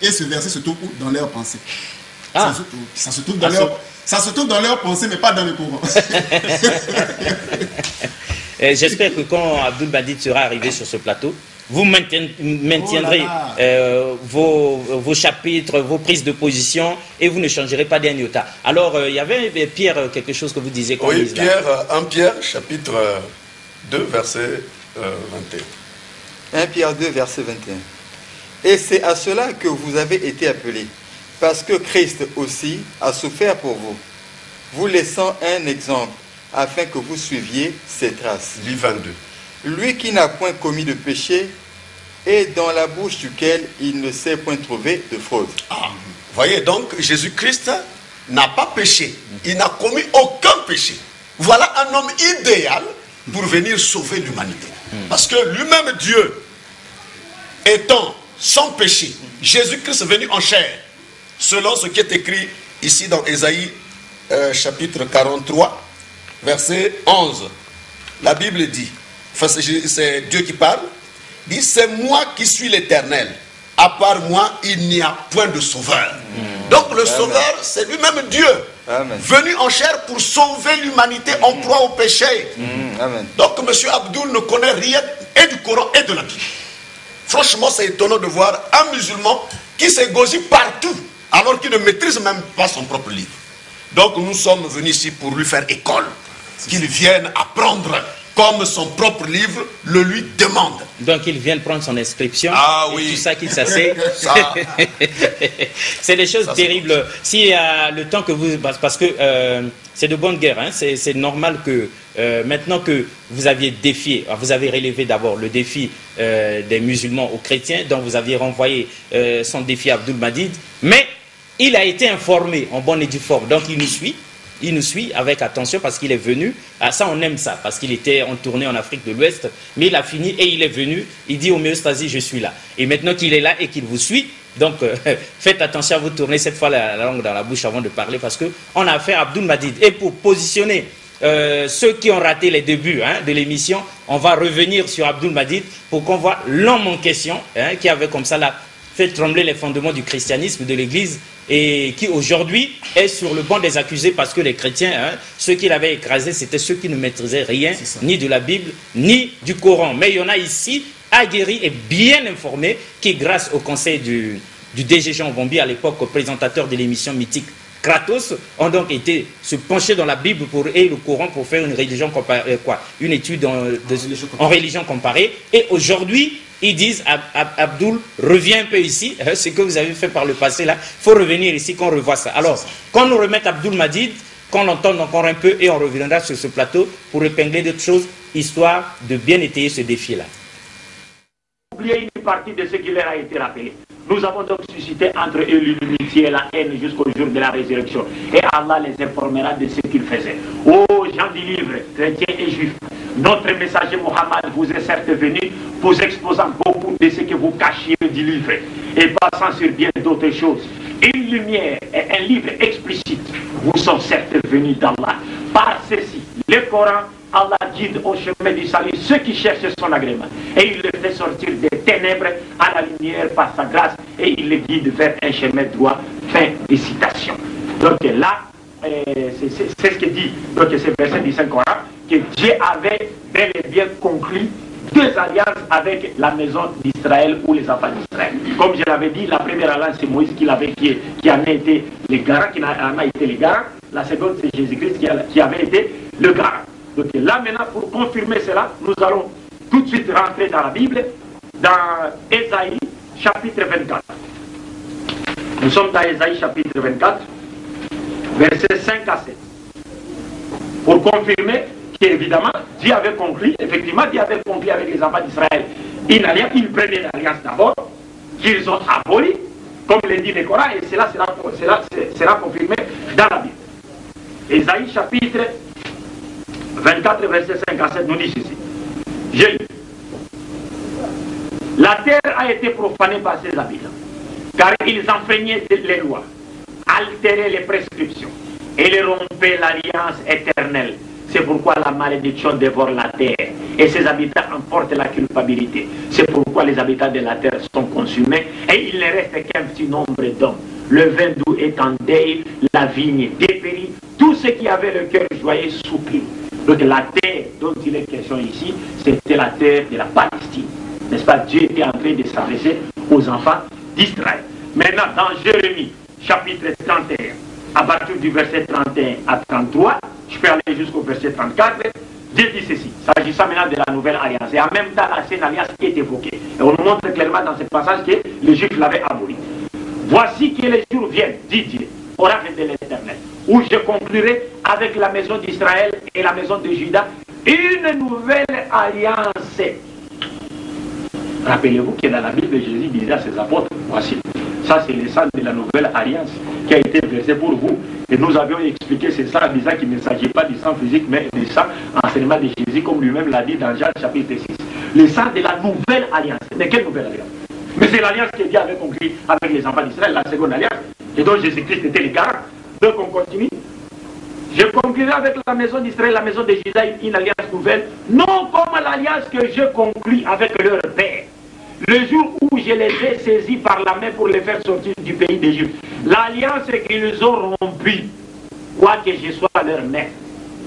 Et ce verset se trouve dans leur pensée. Ça se trouve dans leur pensée, mais pas dans le Coran. J'espère que quand Abdoul Madid sera arrivé sur ce plateau, vous maintiendrez vos chapitres, vos prises de position, et vous ne changerez pas d'un iota. Alors, il y avait, Pierre, quelque chose que vous disiez. Oui, Pierre, 1 Pierre, chapitre 2, verset 21. 1 Pierre 2, verset 21. Et c'est à cela que vous avez été appelés, parce que Christ aussi a souffert pour vous, vous laissant un exemple, afin que vous suiviez ses traces. Lit 22. Lui qui n'a point commis de péché, et dans la bouche duquel il ne s'est point trouvé de fraude. Voyez, donc Jésus-Christ n'a pas péché. Il n'a commis aucun péché. Voilà un homme idéal pour venir sauver l'humanité. Parce que lui-même Dieu, étant sans péché, Jésus-Christ est venu en chair, selon ce qui est écrit ici dans Ésaïe chapitre 43, verset 11. La Bible dit, c'est Dieu qui parle, dit, c'est moi qui suis l'Éternel. À part moi, il n'y a point de sauveur. Donc le sauveur, c'est lui-même Dieu, venu en chair pour sauver l'humanité en proie au péché. Donc M. Abdoul ne connaît rien et du Coran et de la Bible. Franchement, c'est étonnant de voir un musulman qui s'égosie partout, alors qu'il ne maîtrise même pas son propre livre. Donc nous sommes venus ici pour lui faire école, qu'il vienne apprendre comme son propre livre le lui demande. Donc il vient prendre son inscription, oui. Tout ça qu'il s'assait. C'est des choses terribles. S'il y a le temps que vous... Parce que c'est de bonne guerre, hein, c'est normal que maintenant que vous aviez défié, vous avez relevé d'abord le défi des musulmans aux chrétiens, donc vous aviez renvoyé son défi à Abdoul Madid, mais il a été informé en bonne et due forme, donc il nous suit. Il nous suit avec attention parce qu'il est venu. Ça, on aime ça, parce qu'il était en tournée en Afrique de l'Ouest. Mais il a fini et il est venu. Il dit homéostasie, je suis là. Et maintenant qu'il est là et qu'il vous suit, donc faites attention à vous tourner cette fois la langue dans la bouche avant de parler, parce qu'on a affaire à Abdoul Madid. Et pour positionner ceux qui ont raté les débuts de l'émission, on va revenir sur Abdoul Madid pour qu'on voit l'homme en question, qui avait comme ça la... fait trembler les fondements du christianisme, de l'Église, et qui aujourd'hui est sur le banc des accusés parce que les chrétiens, hein, ceux qui l'avaient écrasé, c'était ceux qui ne maîtrisaient rien, ni de la Bible, ni du Coran. Mais il y en a ici, aguerris et bien informés, qui grâce au conseil du DG Jean Vombi, à l'époque présentateur de l'émission mythique Kratos, ont donc été se pencher dans la Bible et le Coran pour faire une religion comparée, une étude en religion comparée. Et aujourd'hui, ils disent, Abdoul, reviens un peu ici, ce que vous avez fait par le passé là, il faut revenir ici qu'on revoie ça. Alors, qu'on nous remette Abdoul Madid, qu'on l'entende encore un peu et on reviendra sur ce plateau pour épingler d'autres choses, histoire de bien étayer ce défi-là. Oubliez une partie de ce qui leur a été rappelé. Nous avons donc suscité entre eux l'inimitié et la haine jusqu'au jour de la résurrection. Et Allah les informera de ce qu'ils faisaient. Ô gens du livre, chrétiens et juifs, notre messager Mohammed vous est certes venu vous exposant beaucoup de ce que vous cachiez du livre et passant sur bien d'autres choses. Une lumière et un livre explicite vous sont certes venus d'Allah. Par ceci, le Coran, Allah guide au chemin du salut ceux qui cherchent son agrément. Et il les fait sortir des ténèbres à la lumière par sa grâce. Et il les guide vers un chemin droit. Fin de citation. Donc là, c'est ce que dit donc, ce verset du Saint-Coran, que Dieu avait bel et bien conclu 2 alliances avec la maison d'Israël ou les enfants d'Israël. Comme je l'avais dit, la première alliance c'est Moïse qui en a été le garant, qui en a été le garant. La seconde c'est Jésus-Christ qui avait été le garant. Donc là maintenant, pour confirmer cela, nous allons tout de suite rentrer dans la Bible, dans Ésaïe chapitre 24. Nous sommes dans Ésaïe chapitre 24, versets 5 à 7. Pour confirmer qu'évidemment, Dieu avait conclu, effectivement, Dieu avait conclu avec les enfants d'Israël une première alliance d'abord, qu'ils ont abolie, comme le dit le Coran, et cela sera confirmé dans la Bible. Ésaïe chapitre 24, verset 5 à 7 nous dit ceci. Je lis. La terre a été profanée par ses habitants, car ils enfreignaient les lois, altéraient les prescriptions et rompaient l'alliance éternelle. C'est pourquoi la malédiction dévore la terre et ses habitants emportent la culpabilité. C'est pourquoi les habitants de la terre sont consumés et il ne reste qu'un petit nombre d'hommes. Le vin doux est en deuil, la vigne dépérit, tout ce qui avait le cœur joyeux soupire. Donc la terre dont il est question ici, c'était la terre de la Palestine. N'est-ce pas? Dieu était en train de s'adresser aux enfants d'Israël. Maintenant, dans Jérémie, chapitre 31, à partir du verset 31 à 33, je peux aller jusqu'au verset 34, Dieu dit ceci, s'agissant maintenant de la nouvelle alliance. Et en même temps, l'ancienne alliance est évoquée. Et on nous montre clairement dans ce passage que les Juifs l'avaient abolie. Voici que les jours viennent, dit Dieu, oracle de l'Éternel, où je conclurai avec la maison d'Israël et la maison de Juda une nouvelle alliance. Rappelez-vous que dans la Bible, Jésus disait à ses apôtres, voici, ça c'est le sang de la nouvelle alliance qui a été versé pour vous. Et nous avions expliqué ce sang en disant qu'il ne s'agit pas du sang physique, mais du sang enseignement de Jésus, comme lui-même l'a dit dans Jean chapitre 6. Le sang de la nouvelle alliance. Mais quelle nouvelle alliance? Mais c'est l'alliance que Dieu avait conclue avec les enfants d'Israël, la seconde alliance, et dont Jésus-Christ était le garant. Donc on continue. Je conclurai avec la maison d'Israël, la maison de Juda, une alliance nouvelle, non comme l'alliance que je conclus avec leur père. Le jour où je les ai saisis par la main pour les faire sortir du pays d'Égypte. L'alliance qu'ils ont rompue, quoique je sois leur maître,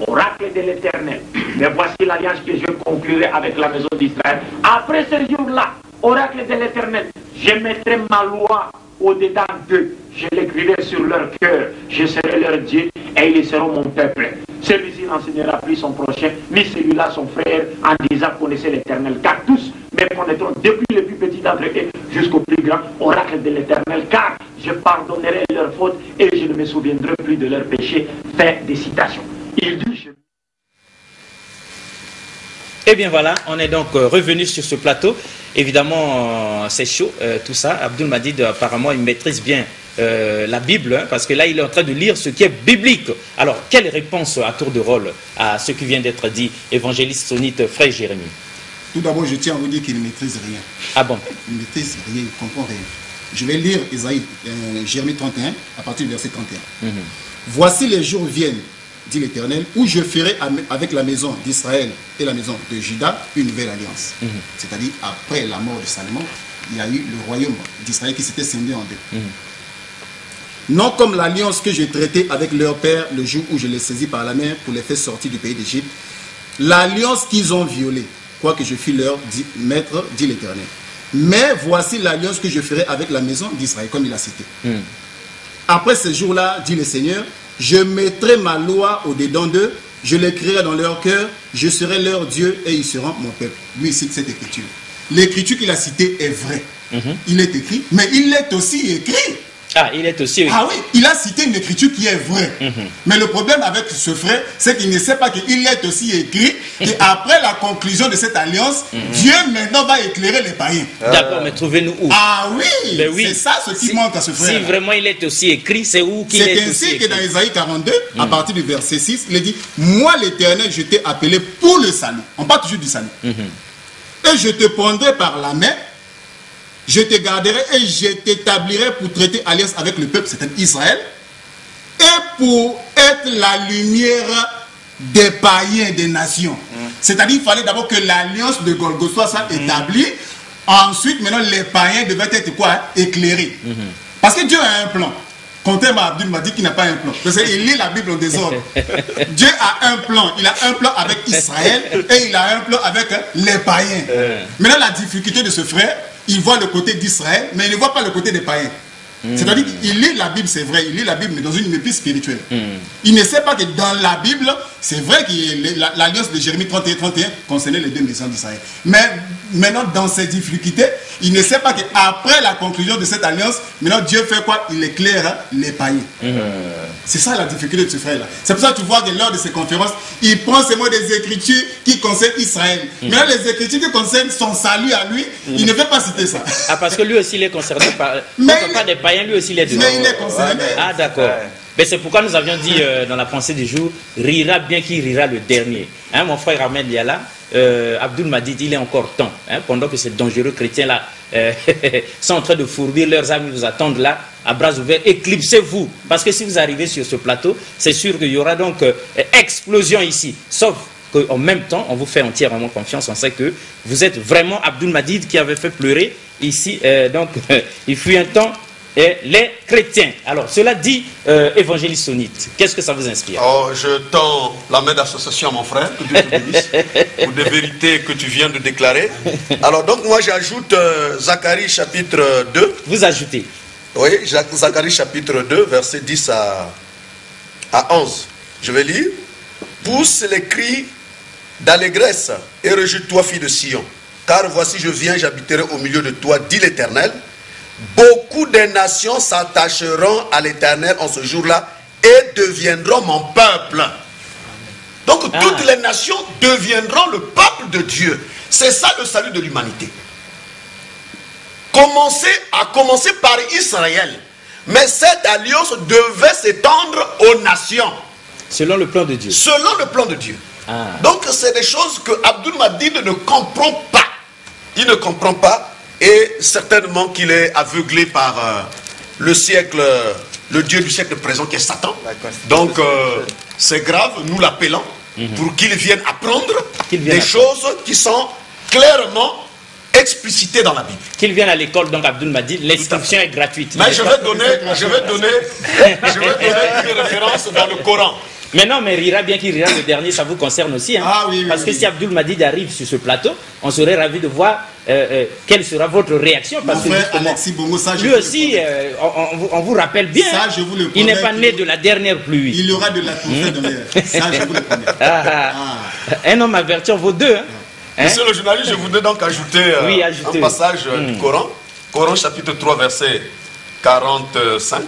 oracle de l'Éternel. Mais voici l'alliance que je conclurai avec la maison d'Israël. Après ce jour-là, oracle de l'Éternel, je mettrai ma loi au-dedans d'eux. Je l'écrirai sur leur cœur. Je serai leur Dieu et ils seront mon peuple. Celui-ci n'enseignera plus son prochain, ni celui-là son frère, en disant connaissez l'Éternel. Car tous me connaîtront, depuis le plus petit d'entre eux jusqu'au plus grand, oracle de l'Éternel. Car je pardonnerai leurs fautes et je ne me souviendrai plus de leurs péchés. Fin des citations. Il dit... Eh bien voilà, on est donc revenu sur ce plateau. Évidemment, c'est chaud tout ça. Abdoul Madid, apparemment, il maîtrise bien la Bible, hein, parce que là, il est en train de lire ce qui est biblique. Alors, quelle réponse à tour de rôle à ce qui vient d'être dit, évangéliste Sonite, frère Jérémie? Tout d'abord, je tiens à vous dire qu'il ne maîtrise rien. Ah bon? Il ne maîtrise rien, il ne comprend rien. Je vais lire Jérémie 31, à partir du verset 31. Voici les jours viennent, dit l'Éternel, où je ferai avec la maison d'Israël et la maison de Juda une nouvelle alliance. C'est-à-dire après la mort de Salomon, il y a eu le royaume d'Israël qui s'était scindé en deux. Non comme l'alliance que j'ai traitée avec leur père le jour où je les saisis par la main pour les faire sortir du pays d'Égypte, l'alliance qu'ils ont violée, quoique je fus leur maître, dit l'Éternel. Mais voici l'alliance que je ferai avec la maison d'Israël, comme il a cité. Après ces jours-là, dit le Seigneur, je mettrai ma loi au-dedans d'eux, je l'écrirai dans leur cœur, je serai leur Dieu et ils seront mon peuple. Lui, il cite cette écriture. L'écriture qu'il a citée est vraie. Il est écrit, mais il est aussi écrit. Ah, il est aussi... Ah oui, il a cité une écriture qui est vraie. Mais le problème avec ce frère, c'est qu'il ne sait pas qu'il est aussi écrit. Et après la conclusion de cette alliance, Dieu maintenant va éclairer les païens. D'accord, mais trouvez-nous où? Ah oui, Ben oui. c'est ça ce qui manque à ce frère. Si vraiment il est aussi écrit, c'est où qu'il est C'est aussi ainsi écrit? que dans Ésaïe 42, à partir du verset 6, il est dit, moi l'Éternel, je t'ai appelé pour le salut. On parle toujours du salut. Et je te prendrai par la main, je te garderai et je t'établirai pour traiter alliance avec le peuple, c'est-à-dire Israël, et pour être la lumière des païens, des nations. C'est-à-dire qu'il fallait d'abord que l'alliance de Golgotha soit établie. Ensuite, maintenant, les païens devaient être quoi? Éclairés. Parce que Dieu a un plan. Contrairement à Abdul m'a dit qu'il n'a pas un plan. Parce qu'il lit la Bible en désordre. Dieu a un plan. Il a un plan avec Israël et il a un plan avec les païens. Maintenant, la difficulté de ce frère, il voit le côté d'Israël, mais il ne voit pas le côté des païens. C'est-à-dire qu'il lit la Bible, c'est vrai, il lit la Bible, mais dans une épice spirituelle. Il ne sait pas que dans la Bible, c'est vrai que l'alliance de Jérémie 31 concernait les deux maisons d'Israël. Mais maintenant, dans ses difficultés, il ne sait pas qu'après la conclusion de cette alliance, maintenant Dieu fait quoi? Il éclaire les païens. C'est ça la difficulté de ce frère-là. C'est pour ça que tu vois que lors de ces conférences, il prend ces mots des écritures qui concernent Israël. Maintenant, les écritures qui concernent son salut à lui, il ne veut pas citer ça. Ah, parce que lui aussi, il est concerné par... pas des païens, lui aussi, il est dedans. Mais il est concerné. Ah, d'accord. Mais c'est pourquoi nous avions dit dans la pensée du jour, rira bien qui rira le dernier. Hein, mon frère Ahmed Yala, Abdul m'a dit, il est encore temps. Hein, pendant que ces dangereux chrétiens-là sont en train de fourbir, leurs amis vous attendent là, à bras ouverts, éclipsez-vous. Parce que si vous arrivez sur ce plateau, c'est sûr qu'il y aura donc explosion ici. Sauf qu'en même temps, on vous fait entièrement confiance. On sait que vous êtes vraiment Abdul Madid qui avait fait pleurer ici. Donc, il fut un temps... Et les chrétiens. Alors, cela dit, évangéliste Sonite, qu'est-ce que ça vous inspire? Oh, je tends la main d'association à mon frère, que Dieu te bénisse, pour des vérités que tu viens de déclarer. Alors, donc, moi, j'ajoute Zacharie chapitre 2. Vous ajoutez? Oui, Zacharie chapitre 2, verset 10 à 11. Je vais lire. Pousse les cris d'allégresse et réjouis-toi, fille de Sion. Car voici, je viens, j'habiterai au milieu de toi, dit l'Éternel. Beaucoup de nations s'attacheront à l'Éternel en ce jour-là et deviendront mon peuple. Donc toutes les nations deviendront le peuple de Dieu. C'est ça le salut de l'humanité. À commencer par Israël. Mais cette alliance devait s'étendre aux nations. Selon le plan de Dieu. Selon le plan de Dieu. Donc c'est des choses que Abdul Madid ne comprend pas. Il ne comprend pas. Et certainement qu'il est aveuglé par le siècle, le Dieu du siècle présent qui est Satan. Donc c'est grave, nous l'appelons pour qu'il vienne apprendre des choses qui sont clairement explicitées dans la Bible. Qu'il vienne à l'école, donc Abdul Madid, l'instruction est gratuite. Mais je vais donner une référence dans le Coran. Mais non, mais rira bien qui rira le dernier, ça vous concerne aussi. Hein? Ah, oui, parce que si Abdul Madid arrive sur ce plateau, on serait ravis de voir quelle sera votre réaction. Parce que Alexis Bongo, ça, lui aussi, on vous rappelle bien. Ça, je vous le il n'est pas né de la dernière pluie. Il y aura de l'atmosphère dans l'air. Ça, je vous le promets. Un homme averti en vaut deux. Hein? Monsieur le journaliste, je voudrais donc ajouter un passage du Coran. Coran chapitre 3, verset 45.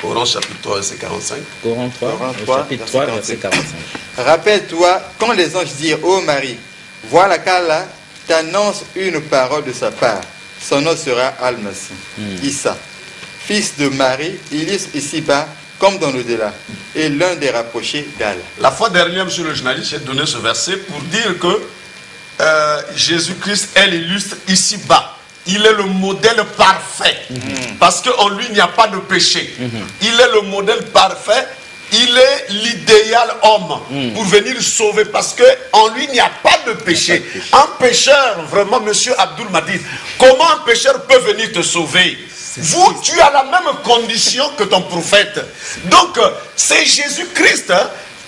Coran chapitre 3, verset 45. Coran 3, chapitre 3, verset 45. Rappelle-toi, quand les anges dirent, ô Marie, voilà qu'Allah t'annonce une parole de sa part. Son nom sera Al-Masih, Issa, fils de Marie, illustre ici-bas comme dans l'au-delà, et l'un des rapprochés d'Allah. La fois dernière, monsieur le journaliste, j'ai donné ce verset pour dire que Jésus-Christ est l'illustre ici-bas. Il est le modèle parfait. Parce qu'en lui, il n'y a pas de péché. Il est le modèle parfait il est l'idéal homme pour venir sauver, parce que en lui il n'y a pas de péché. Un pécheur, vraiment, monsieur Abdul Madid, comment un pécheur peut venir te sauver? Vous, tu as la même condition que ton prophète. Donc, c'est Jésus-Christ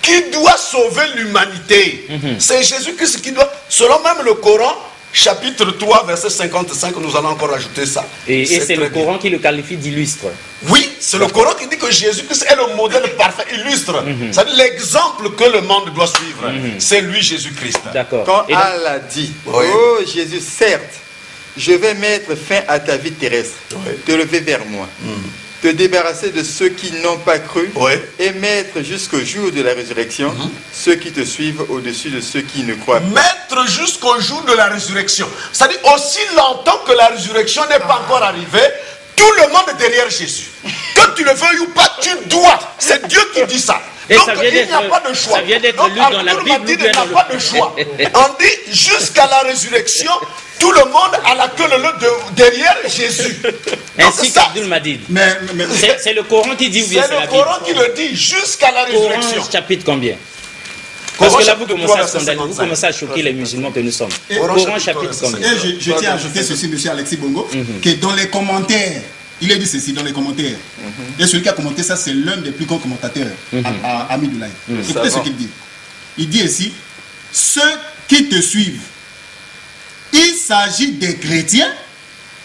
qui doit sauver l'humanité. C'est Jésus-Christ qui doit, selon même le Coran, chapitre 3, verset 55, nous allons encore ajouter ça. Et c'est le Coran qui le qualifie d'illustre. Oui, c'est le Coran qui dit que Jésus-Christ est le modèle parfait, illustre. C'est l'exemple que le monde doit suivre. C'est lui, Jésus-Christ. D'accord. Quand Allah dit, oh Jésus, certes, je vais mettre fin à ta vie terrestre, te lever vers moi, te débarrasser de ceux qui n'ont pas cru et mettre jusqu'au jour de la résurrection ceux qui te suivent au-dessus de ceux qui ne croient pas. Mettre jusqu'au jour de la résurrection. C'est-à-dire aussi longtemps que la résurrection n'est pas encore arrivée, tout le monde est derrière Jésus. Que tu le veuilles ou pas, tu dois. C'est Dieu qui dit ça. Et donc ça il n'y a pas de choix. Ça vient d'être donc lu dans la Bible. Il n'y a pas de choix. On dit jusqu'à la résurrection, tout le monde a la queue derrière Jésus. Ainsi qu'Abdul Madid. C'est le Coran qui dit ou bien c'est le Coran qui le dit, jusqu'à la résurrection. Coran chapitre combien? Parce que là, vous commencez à scandaliser, vous commencez à choquer les musulmans que nous sommes. Coran chapitre combien? Et je tiens à ajouter ceci, monsieur Alexis Bongo, que dans les commentaires, il est dit ceci dans les commentaires. Et celui qui a commenté ça, c'est l'un des plus grands commentateurs, Ami Doulaye. Écoutez ce qu'il dit. Il dit ici, ceux qui te suivent, il s'agit des chrétiens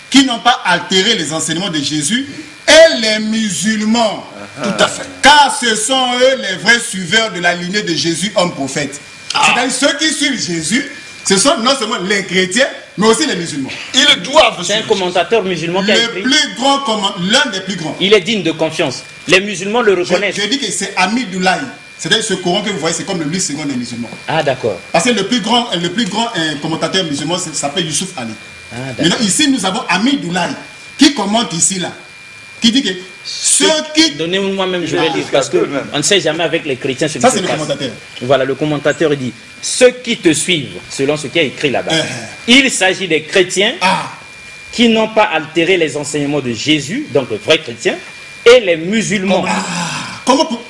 qui n'ont pas altéré les enseignements de Jésus et les musulmans. Tout à fait. Car ce sont eux les vrais suiveurs de la lignée de Jésus, homme prophète. C'est-à-dire ceux qui suivent Jésus, ce sont non seulement les chrétiens, mais aussi les musulmans. Ils doivent. C'est un commentateur musulman qui a écrit. L'un des plus grands. Il est digne de confiance. Les musulmans le reconnaissent. Je dis que c'est Ami Doulaye. C'est-à-dire ce Coran que vous voyez, c'est comme le livre second des musulmans. Ah, d'accord. Parce que le plus grand commentateur musulman s'appelle Youssouf Ali. Maintenant, ici, nous avons Ami Doulaye qui commente ici, là, qui dit que ceux qui... Donnez-moi même, je vais lire, parce qu'on ne sait jamais avec les chrétiens ce qui se passe. Ça, c'est le commentateur. Voilà, le commentateur dit, ceux qui te suivent, selon ce qui est écrit là-bas, il s'agit des chrétiens qui n'ont pas altéré les enseignements de Jésus, donc les vrais chrétiens, et les musulmans. Comment pour...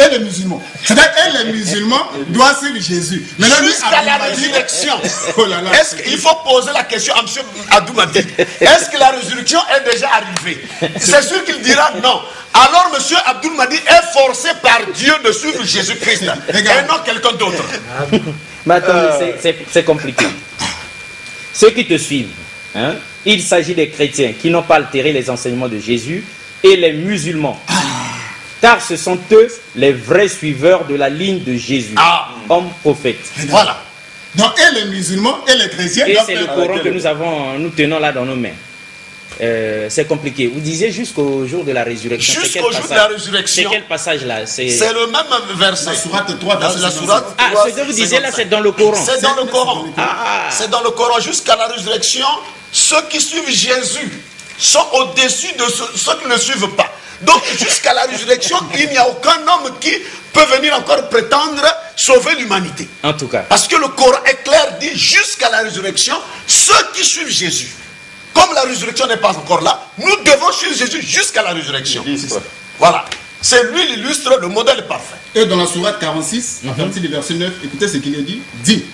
Et les musulmans. C'est-à-dire que les musulmans doivent suivre Jésus. Jusqu'à la résurrection. Est-ce qu'il faut poser la question à M. Abdul Madid? Est-ce que la résurrection est déjà arrivée? C'est sûr qu'il dira non. Alors M. Abdul Madid est forcé par Dieu de suivre Jésus-Christ et non quelqu'un d'autre. Mais attendez, c'est compliqué. Ceux qui te suivent, il s'agit des chrétiens qui n'ont pas altéré les enseignements de Jésus et les musulmans. Car ce sont eux les vrais suiveurs de la ligne de Jésus, homme prophète. Voilà. Donc, et les musulmans et les chrétiens. Et c'est le Coran que nous tenons là dans nos mains. C'est compliqué. Vous disiez jusqu'au jour de la résurrection. Jusqu'au jour de la résurrection. C'est quel passage là? C'est le même verset. La sourate 3, verset la sourate 3, ce que vous disiez là, c'est dans le Coran. C'est dans le Coran. C'est dans le Coran. Jusqu'à la résurrection, ceux qui suivent Jésus sont au-dessus de ceux qui ne le suivent pas. Donc jusqu'à la résurrection, il n'y a aucun homme qui peut venir encore prétendre sauver l'humanité. En tout cas. Parce que le Coran est clair, dit jusqu'à la résurrection, ceux qui suivent Jésus. Comme la résurrection n'est pas encore là, nous devons suivre Jésus jusqu'à la résurrection. Voilà. C'est lui l'illustre, le modèle parfait. Et dans la sourate 46, à partir du verset 9, écoutez ce qu'il est dit. Dit,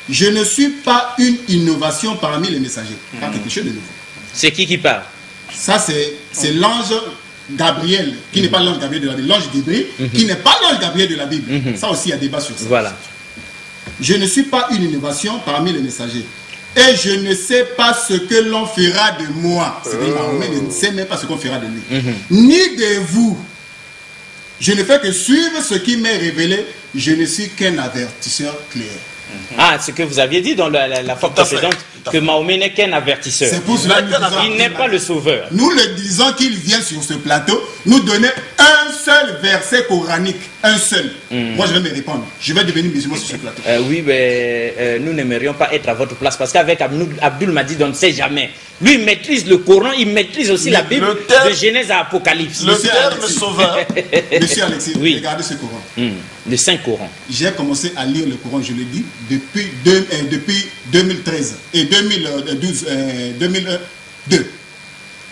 je ne suis pas une innovation parmi les messagers. Pas quelque chose de nouveau. C'est qui parle? Ça, c'est l'ange Gabriel, qui n'est pas l'ange Gabriel de la Bible, l'ange Gabriel, qui n'est pas l'ange Gabriel de la Bible. Ça aussi, il y a débat sur ça. Voilà. Je ne suis pas une innovation parmi les messagers. Et je ne sais pas ce que l'on fera de moi. C'est-à-dire, Mahomet ne sait même pas ce qu'on fera de lui. Ni de vous. Je ne fais que suivre ce qui m'est révélé. Je ne suis qu'un avertisseur clair. Ah, ce que vous aviez dit dans la fois précédente, que Mahomet n'est qu'un avertisseur. C'est pour cela que il n'est pas le sauveur. Nous le disons qu'il vient sur ce plateau, nous donner un seul verset coranique, un seul. Moi, je vais me répondre. Je vais devenir musulman sur ce plateau. Oui, mais nous n'aimerions pas être à votre place, parce qu'avec Abdul Madid, on ne sait jamais. Lui, il maîtrise le Coran, il maîtrise aussi la Bible de Genèse à Apocalypse. Le terme sauveur. Monsieur Alexis, regardez ce Coran. Le Saint-Coran. J'ai commencé à lire le Coran, je le dis, depuis 2013 et 2002.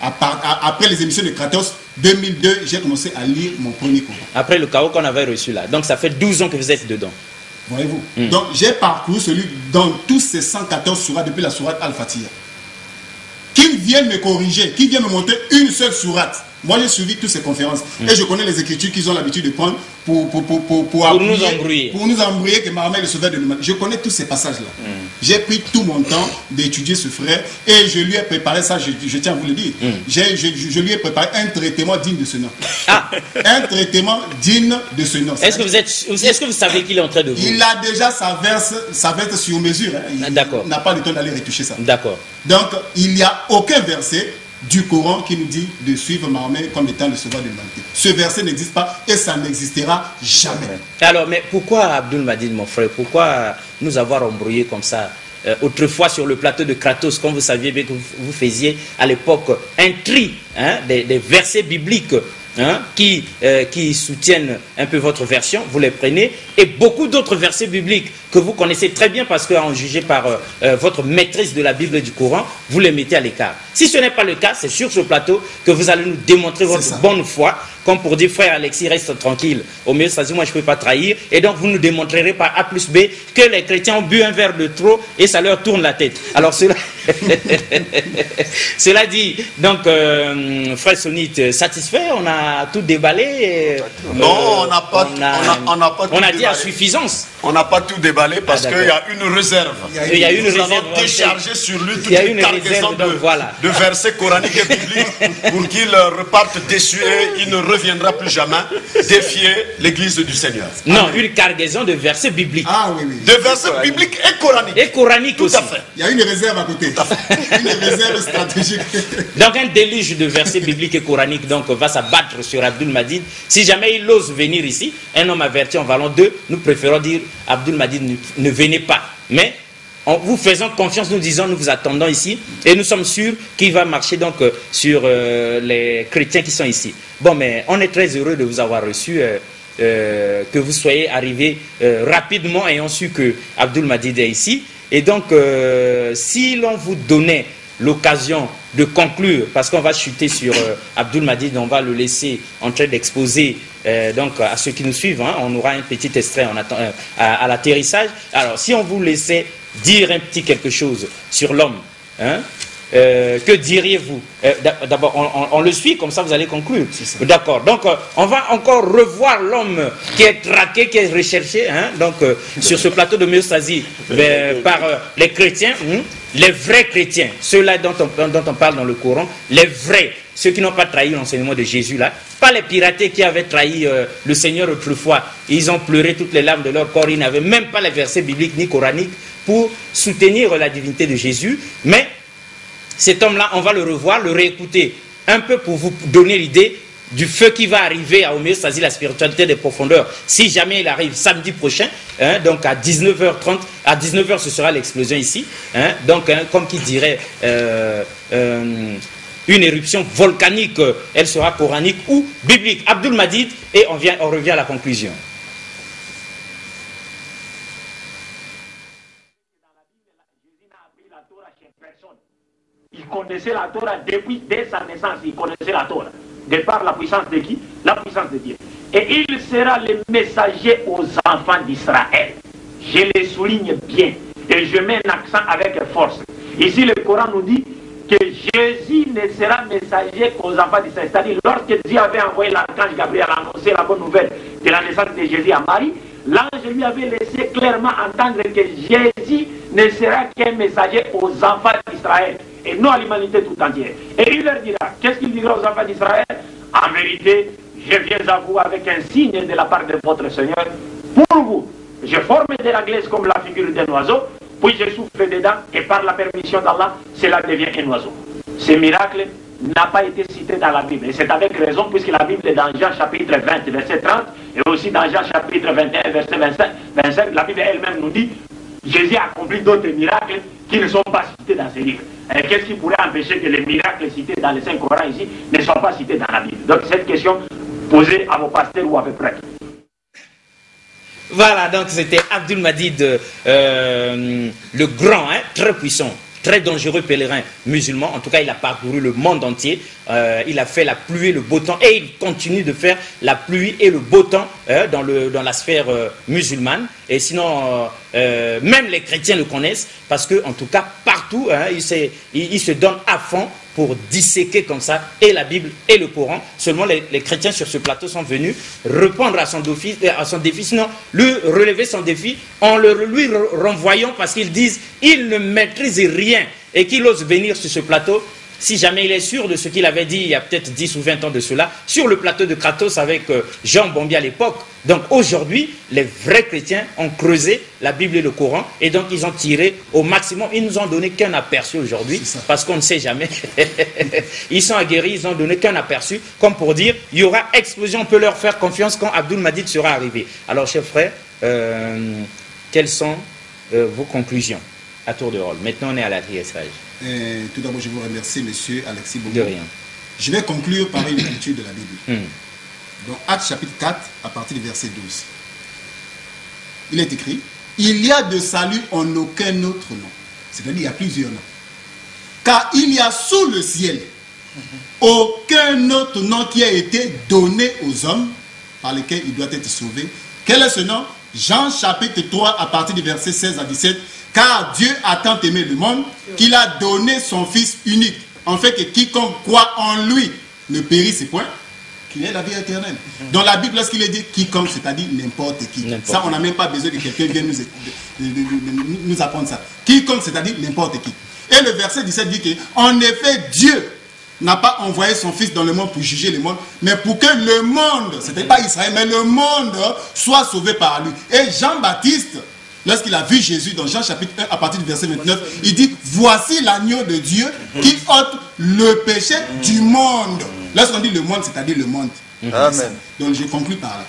Après les émissions de Kratos, 2002, j'ai commencé à lire mon premier Coran. Après le chaos qu'on avait reçu là. Donc ça fait 12 ans que vous êtes dedans. Voyez-vous. Donc j'ai parcouru celui dans tous ces 114 sourates depuis la sourate Al-Fatiha. Qu'ils viennent me corriger, qu'ils viennent me montrer une seule sourate. Moi, j'ai suivi toutes ces conférences. Et je connais les écritures qu'ils ont l'habitude de prendre pour nous embrouiller. Pour nous embrouiller que Mahomet est le sauveur de l'humanité. Je connais tous ces passages-là. J'ai pris tout mon temps d'étudier ce frère et je lui ai préparé ça, je tiens à vous le dire. Je lui ai préparé un traitement digne de ce nom. Ah. Un traitement digne de ce nom. Est-ce que vous savez qu'il est en train de vous... Il a déjà sa verse sur mesure. Hein. D'accord. Il n'a pas le temps d'aller retoucher ça. D'accord. Donc, il n'y a aucun verset du Coran qui nous dit de suivre Mahomet comme étant le sauveur de l'humanité. Ce verset n'existe pas et ça n'existera jamais. Alors, mais pourquoi Abdul Majid, mon frère, pourquoi nous avoir embrouillé comme ça autrefois sur le plateau de Kratos, comme vous saviez bien que vous faisiez à l'époque un tri des versets bibliques qui soutiennent un peu votre version, vous les prenez, et beaucoup d'autres versets bibliques que vous connaissez très bien parce qu'en jugé par votre maîtrise de la Bible et du Coran, vous les mettez à l'écart. Si ce n'est pas le cas, c'est sur ce plateau que vous allez nous démontrer votre bonne foi, comme pour dire, frère Alexis, reste tranquille. Au mieux, ça dit, moi je ne peux pas trahir, et donc vous nous démontrerez par A plus B que les chrétiens ont bu un verre de trop et ça leur tourne la tête. Alors cela, cela dit, donc frère Sonite, satisfait, on a tout déballé. Non, on n'a pas tout on a déballé. dit à suffisance. On n'a pas tout déballé parce qu'il y a une réserve. Il y a une Nous réserve. allons décharger sur lui toute Il y a une une cargaison réserve, donc voilà. de versets coraniques et bibliques pour qu'il reparte déçu et il ne reviendra plus jamais défier l'église du Seigneur. Non, une cargaison de versets bibliques. Ah oui, oui. De versets bibliques et coraniques. Et coraniques Tout aussi. à fait. Il y a une réserve à côté. Une réserve stratégique. Donc un déluge de versets bibliques et coraniques donc, va s'abattre sur Abdul Majid. Si jamais il ose venir ici, un homme averti en valant 2, nous préférons dire Abdul Majid ne venez pas. Mais en vous faisant confiance, nous disons, nous vous attendons ici et nous sommes sûrs qu'il va marcher donc sur les chrétiens qui sont ici. Bon, mais on est très heureux de vous avoir reçu, que vous soyez arrivés rapidement ayant su que Abdul Majid est ici. Et donc, si l'on vous donnait l'occasion de conclure, parce qu'on va chuter sur Abdul Majid, on va le laisser en train d'exposer donc à ceux qui nous suivent, on aura un petit extrait à l'atterrissage. Alors, si on vous laissait dire un petit quelque chose sur l'homme, que diriez-vous? D'abord, on le suit, comme ça vous allez conclure. D'accord. Donc, on va encore revoir l'homme qui est traqué, qui est recherché, donc sur ce plateau de Méostasie par les chrétiens, les vrais chrétiens, ceux-là dont on parle dans le Coran, les vrais, ceux qui n'ont pas trahi l'enseignement de Jésus là, pas les piratés qui avaient trahi le Seigneur autrefois. Ils ont pleuré toutes les larmes de leur corps, ils n'avaient même pas les versets bibliques ni coraniques pour soutenir la divinité de Jésus, mais cet homme-là, on va le revoir, le réécouter un peu pour vous donner l'idée du feu qui va arriver à homéostasie, la spiritualité des profondeurs, si jamais il arrive samedi prochain, donc à 19h30, à 19h ce sera l'explosion ici, donc comme qui dirait une éruption volcanique, elle sera coranique ou biblique. Abdul Majid, et on revient à la conclusion. Il connaissait la Torah dès sa naissance, il connaissait la Torah. De par la puissance de qui? La puissance de Dieu. Et il sera le messager aux enfants d'Israël. Je le souligne bien. Et je mets un accent avec force. Ici, le Coran nous dit que Jésus ne sera messager qu'aux enfants d'Israël. C'est-à-dire, lorsque Dieu avait envoyé l'archange Gabriel à annoncer la bonne nouvelle de la naissance de Jésus à Marie, l'ange lui avait laissé clairement entendre que Jésus ne sera qu'un messager aux enfants d'Israël et non à l'humanité tout entière. Et il leur dira, qu'est-ce qu'il dira aux enfants d'Israël? En vérité, je viens à vous avec un signe de la part de votre Seigneur pour vous. Je forme de la glace comme la figure d'un oiseau, puis je souffle dedans et par la permission d'Allah, cela devient un oiseau. Ce miracle n'a pas été cité dans la Bible. Et c'est avec raison puisque la Bible est dans Jean chapitre 20, verset 30 et aussi dans Jean chapitre 21, verset 25, la Bible elle-même nous dit Jésus a accompli d'autres miracles qui ne sont pas cités dans ces livres. Qu'est-ce qui pourrait empêcher que les miracles cités dans les 5 Corans ici ne soient pas cités dans la Bible? Donc cette question posée à vos pasteurs ou à vos prêtres. Voilà, donc c'était Abdul Majid, le grand, très puissant, très dangereux pèlerin musulman. En tout cas, il a parcouru le monde entier. Il a fait la pluie et le beau temps. Et il continue de faire la pluie et le beau temps dans la sphère musulmane. Et sinon, même les chrétiens le connaissent parce que, en tout cas, partout, il se donne à fond pour disséquer comme ça et la Bible et le Coran. Seulement les chrétiens sur ce plateau sont venus répondre à son défi, sinon lui relever son défi en lui renvoyant parce qu'ils disent il ne maîtrise rien et qu'il ose venir sur ce plateau. Si jamais il est sûr de ce qu'il avait dit il y a peut-être 10 ou 20 ans de cela, sur le plateau de Kratos avec Jean Bombi à l'époque. Donc aujourd'hui, les vrais chrétiens ont creusé la Bible et le Coran et donc ils ont tiré au maximum. Ils nous ont donné qu'un aperçu aujourd'hui parce qu'on ne sait jamais. Ils sont aguerris, ils n'ont donné qu'un aperçu comme pour dire il y aura explosion, on peut leur faire confiance quand Abdul Majid sera arrivé. Alors chers frères, quelles sont vos conclusions à tour de rôle? Maintenant on est à l'atterrissage. Tout d'abord, je vous remercie, monsieur Alexis Bongo. De rien. Je vais conclure par une lecture de la Bible. Dans Actes chapitre 4, à partir du verset 12. Il est écrit, il y a de salut en aucun autre nom. C'est-à-dire, il y a plusieurs noms. Car il y a sous le ciel aucun autre nom qui a été donné aux hommes par lesquels il doit être sauvé. Quel est ce nom? Jean chapitre 3, à partir du verset 16 à 17. Car Dieu a tant aimé le monde qu'il a donné son Fils unique, en fait que quiconque croit en lui ne périsse point, qu'il ait la vie éternelle. Dans la Bible, lorsqu'il est dit quiconque, c'est-à-dire n'importe qui. Ça, on n'a même pas besoin de quelqu'un qui vienne nous apprendre ça. Quiconque, c'est-à-dire n'importe qui. Et le verset 17 dit que, en effet, Dieu n'a pas envoyé son Fils dans le monde pour juger le monde, mais pour que le monde, c'était pas Israël, mais le monde soit sauvé par lui. Et Jean-Baptiste, lorsqu'il a vu Jésus dans Jean chapitre 1 à partir du verset 29, il dit voici l'agneau de Dieu qui ôte le péché du monde. Lorsqu'on dit le monde, c'est-à-dire le monde. Amen. Donc je conclue par là.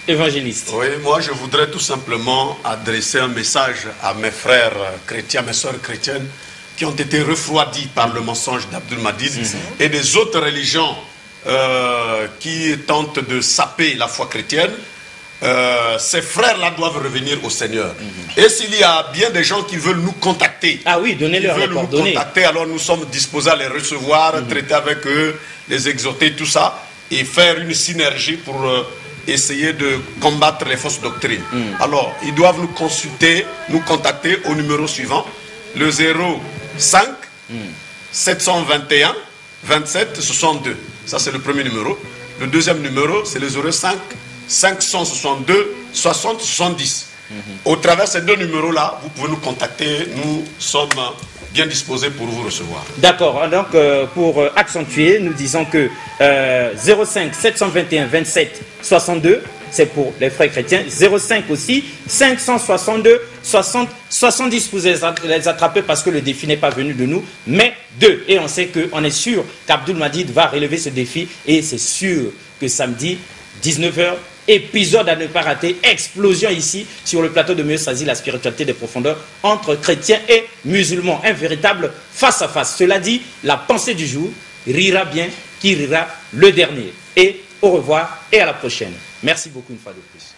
Évangéliste. Oui, moi je voudrais tout simplement adresser un message à mes frères chrétiens, mes soeurs chrétiennes qui ont été refroidis par le mensonge d'Abdul Majid et des autres religions qui tentent de saper la foi chrétienne. Ces frères-là doivent revenir au Seigneur. Et s'il y a bien des gens qui veulent nous contacter, donnez-leur les coordonnées. Alors nous sommes disposés à les recevoir, traiter avec eux, les exhorter, tout ça, et faire une synergie pour essayer de combattre les fausses doctrines. Alors, ils doivent nous consulter, nous contacter au numéro suivant, le 05 721 27 62. Ça, c'est le premier numéro. Le deuxième numéro, c'est le 05 562 60 70. Au travers de ces deux numéros-là, vous pouvez nous contacter. Nous sommes bien disposés pour vous recevoir. D'accord. Donc, pour accentuer, nous disons que 05 721 27 62, c'est pour les frères chrétiens. 05 aussi, 562 60 70. Vous les attrapez parce que le défi n'est pas venu de nous, mais d'eux. Et on sait on est sûr qu'Abdul Majid va relever ce défi. Et c'est sûr que samedi, 19h, épisode à ne pas rater, explosion ici sur le plateau de Meostasie, la spiritualité des profondeurs entre chrétiens et musulmans, un véritable face à face. Cela dit, la pensée du jour rira bien qui rira le dernier. Et au revoir et à la prochaine. Merci beaucoup une fois de plus.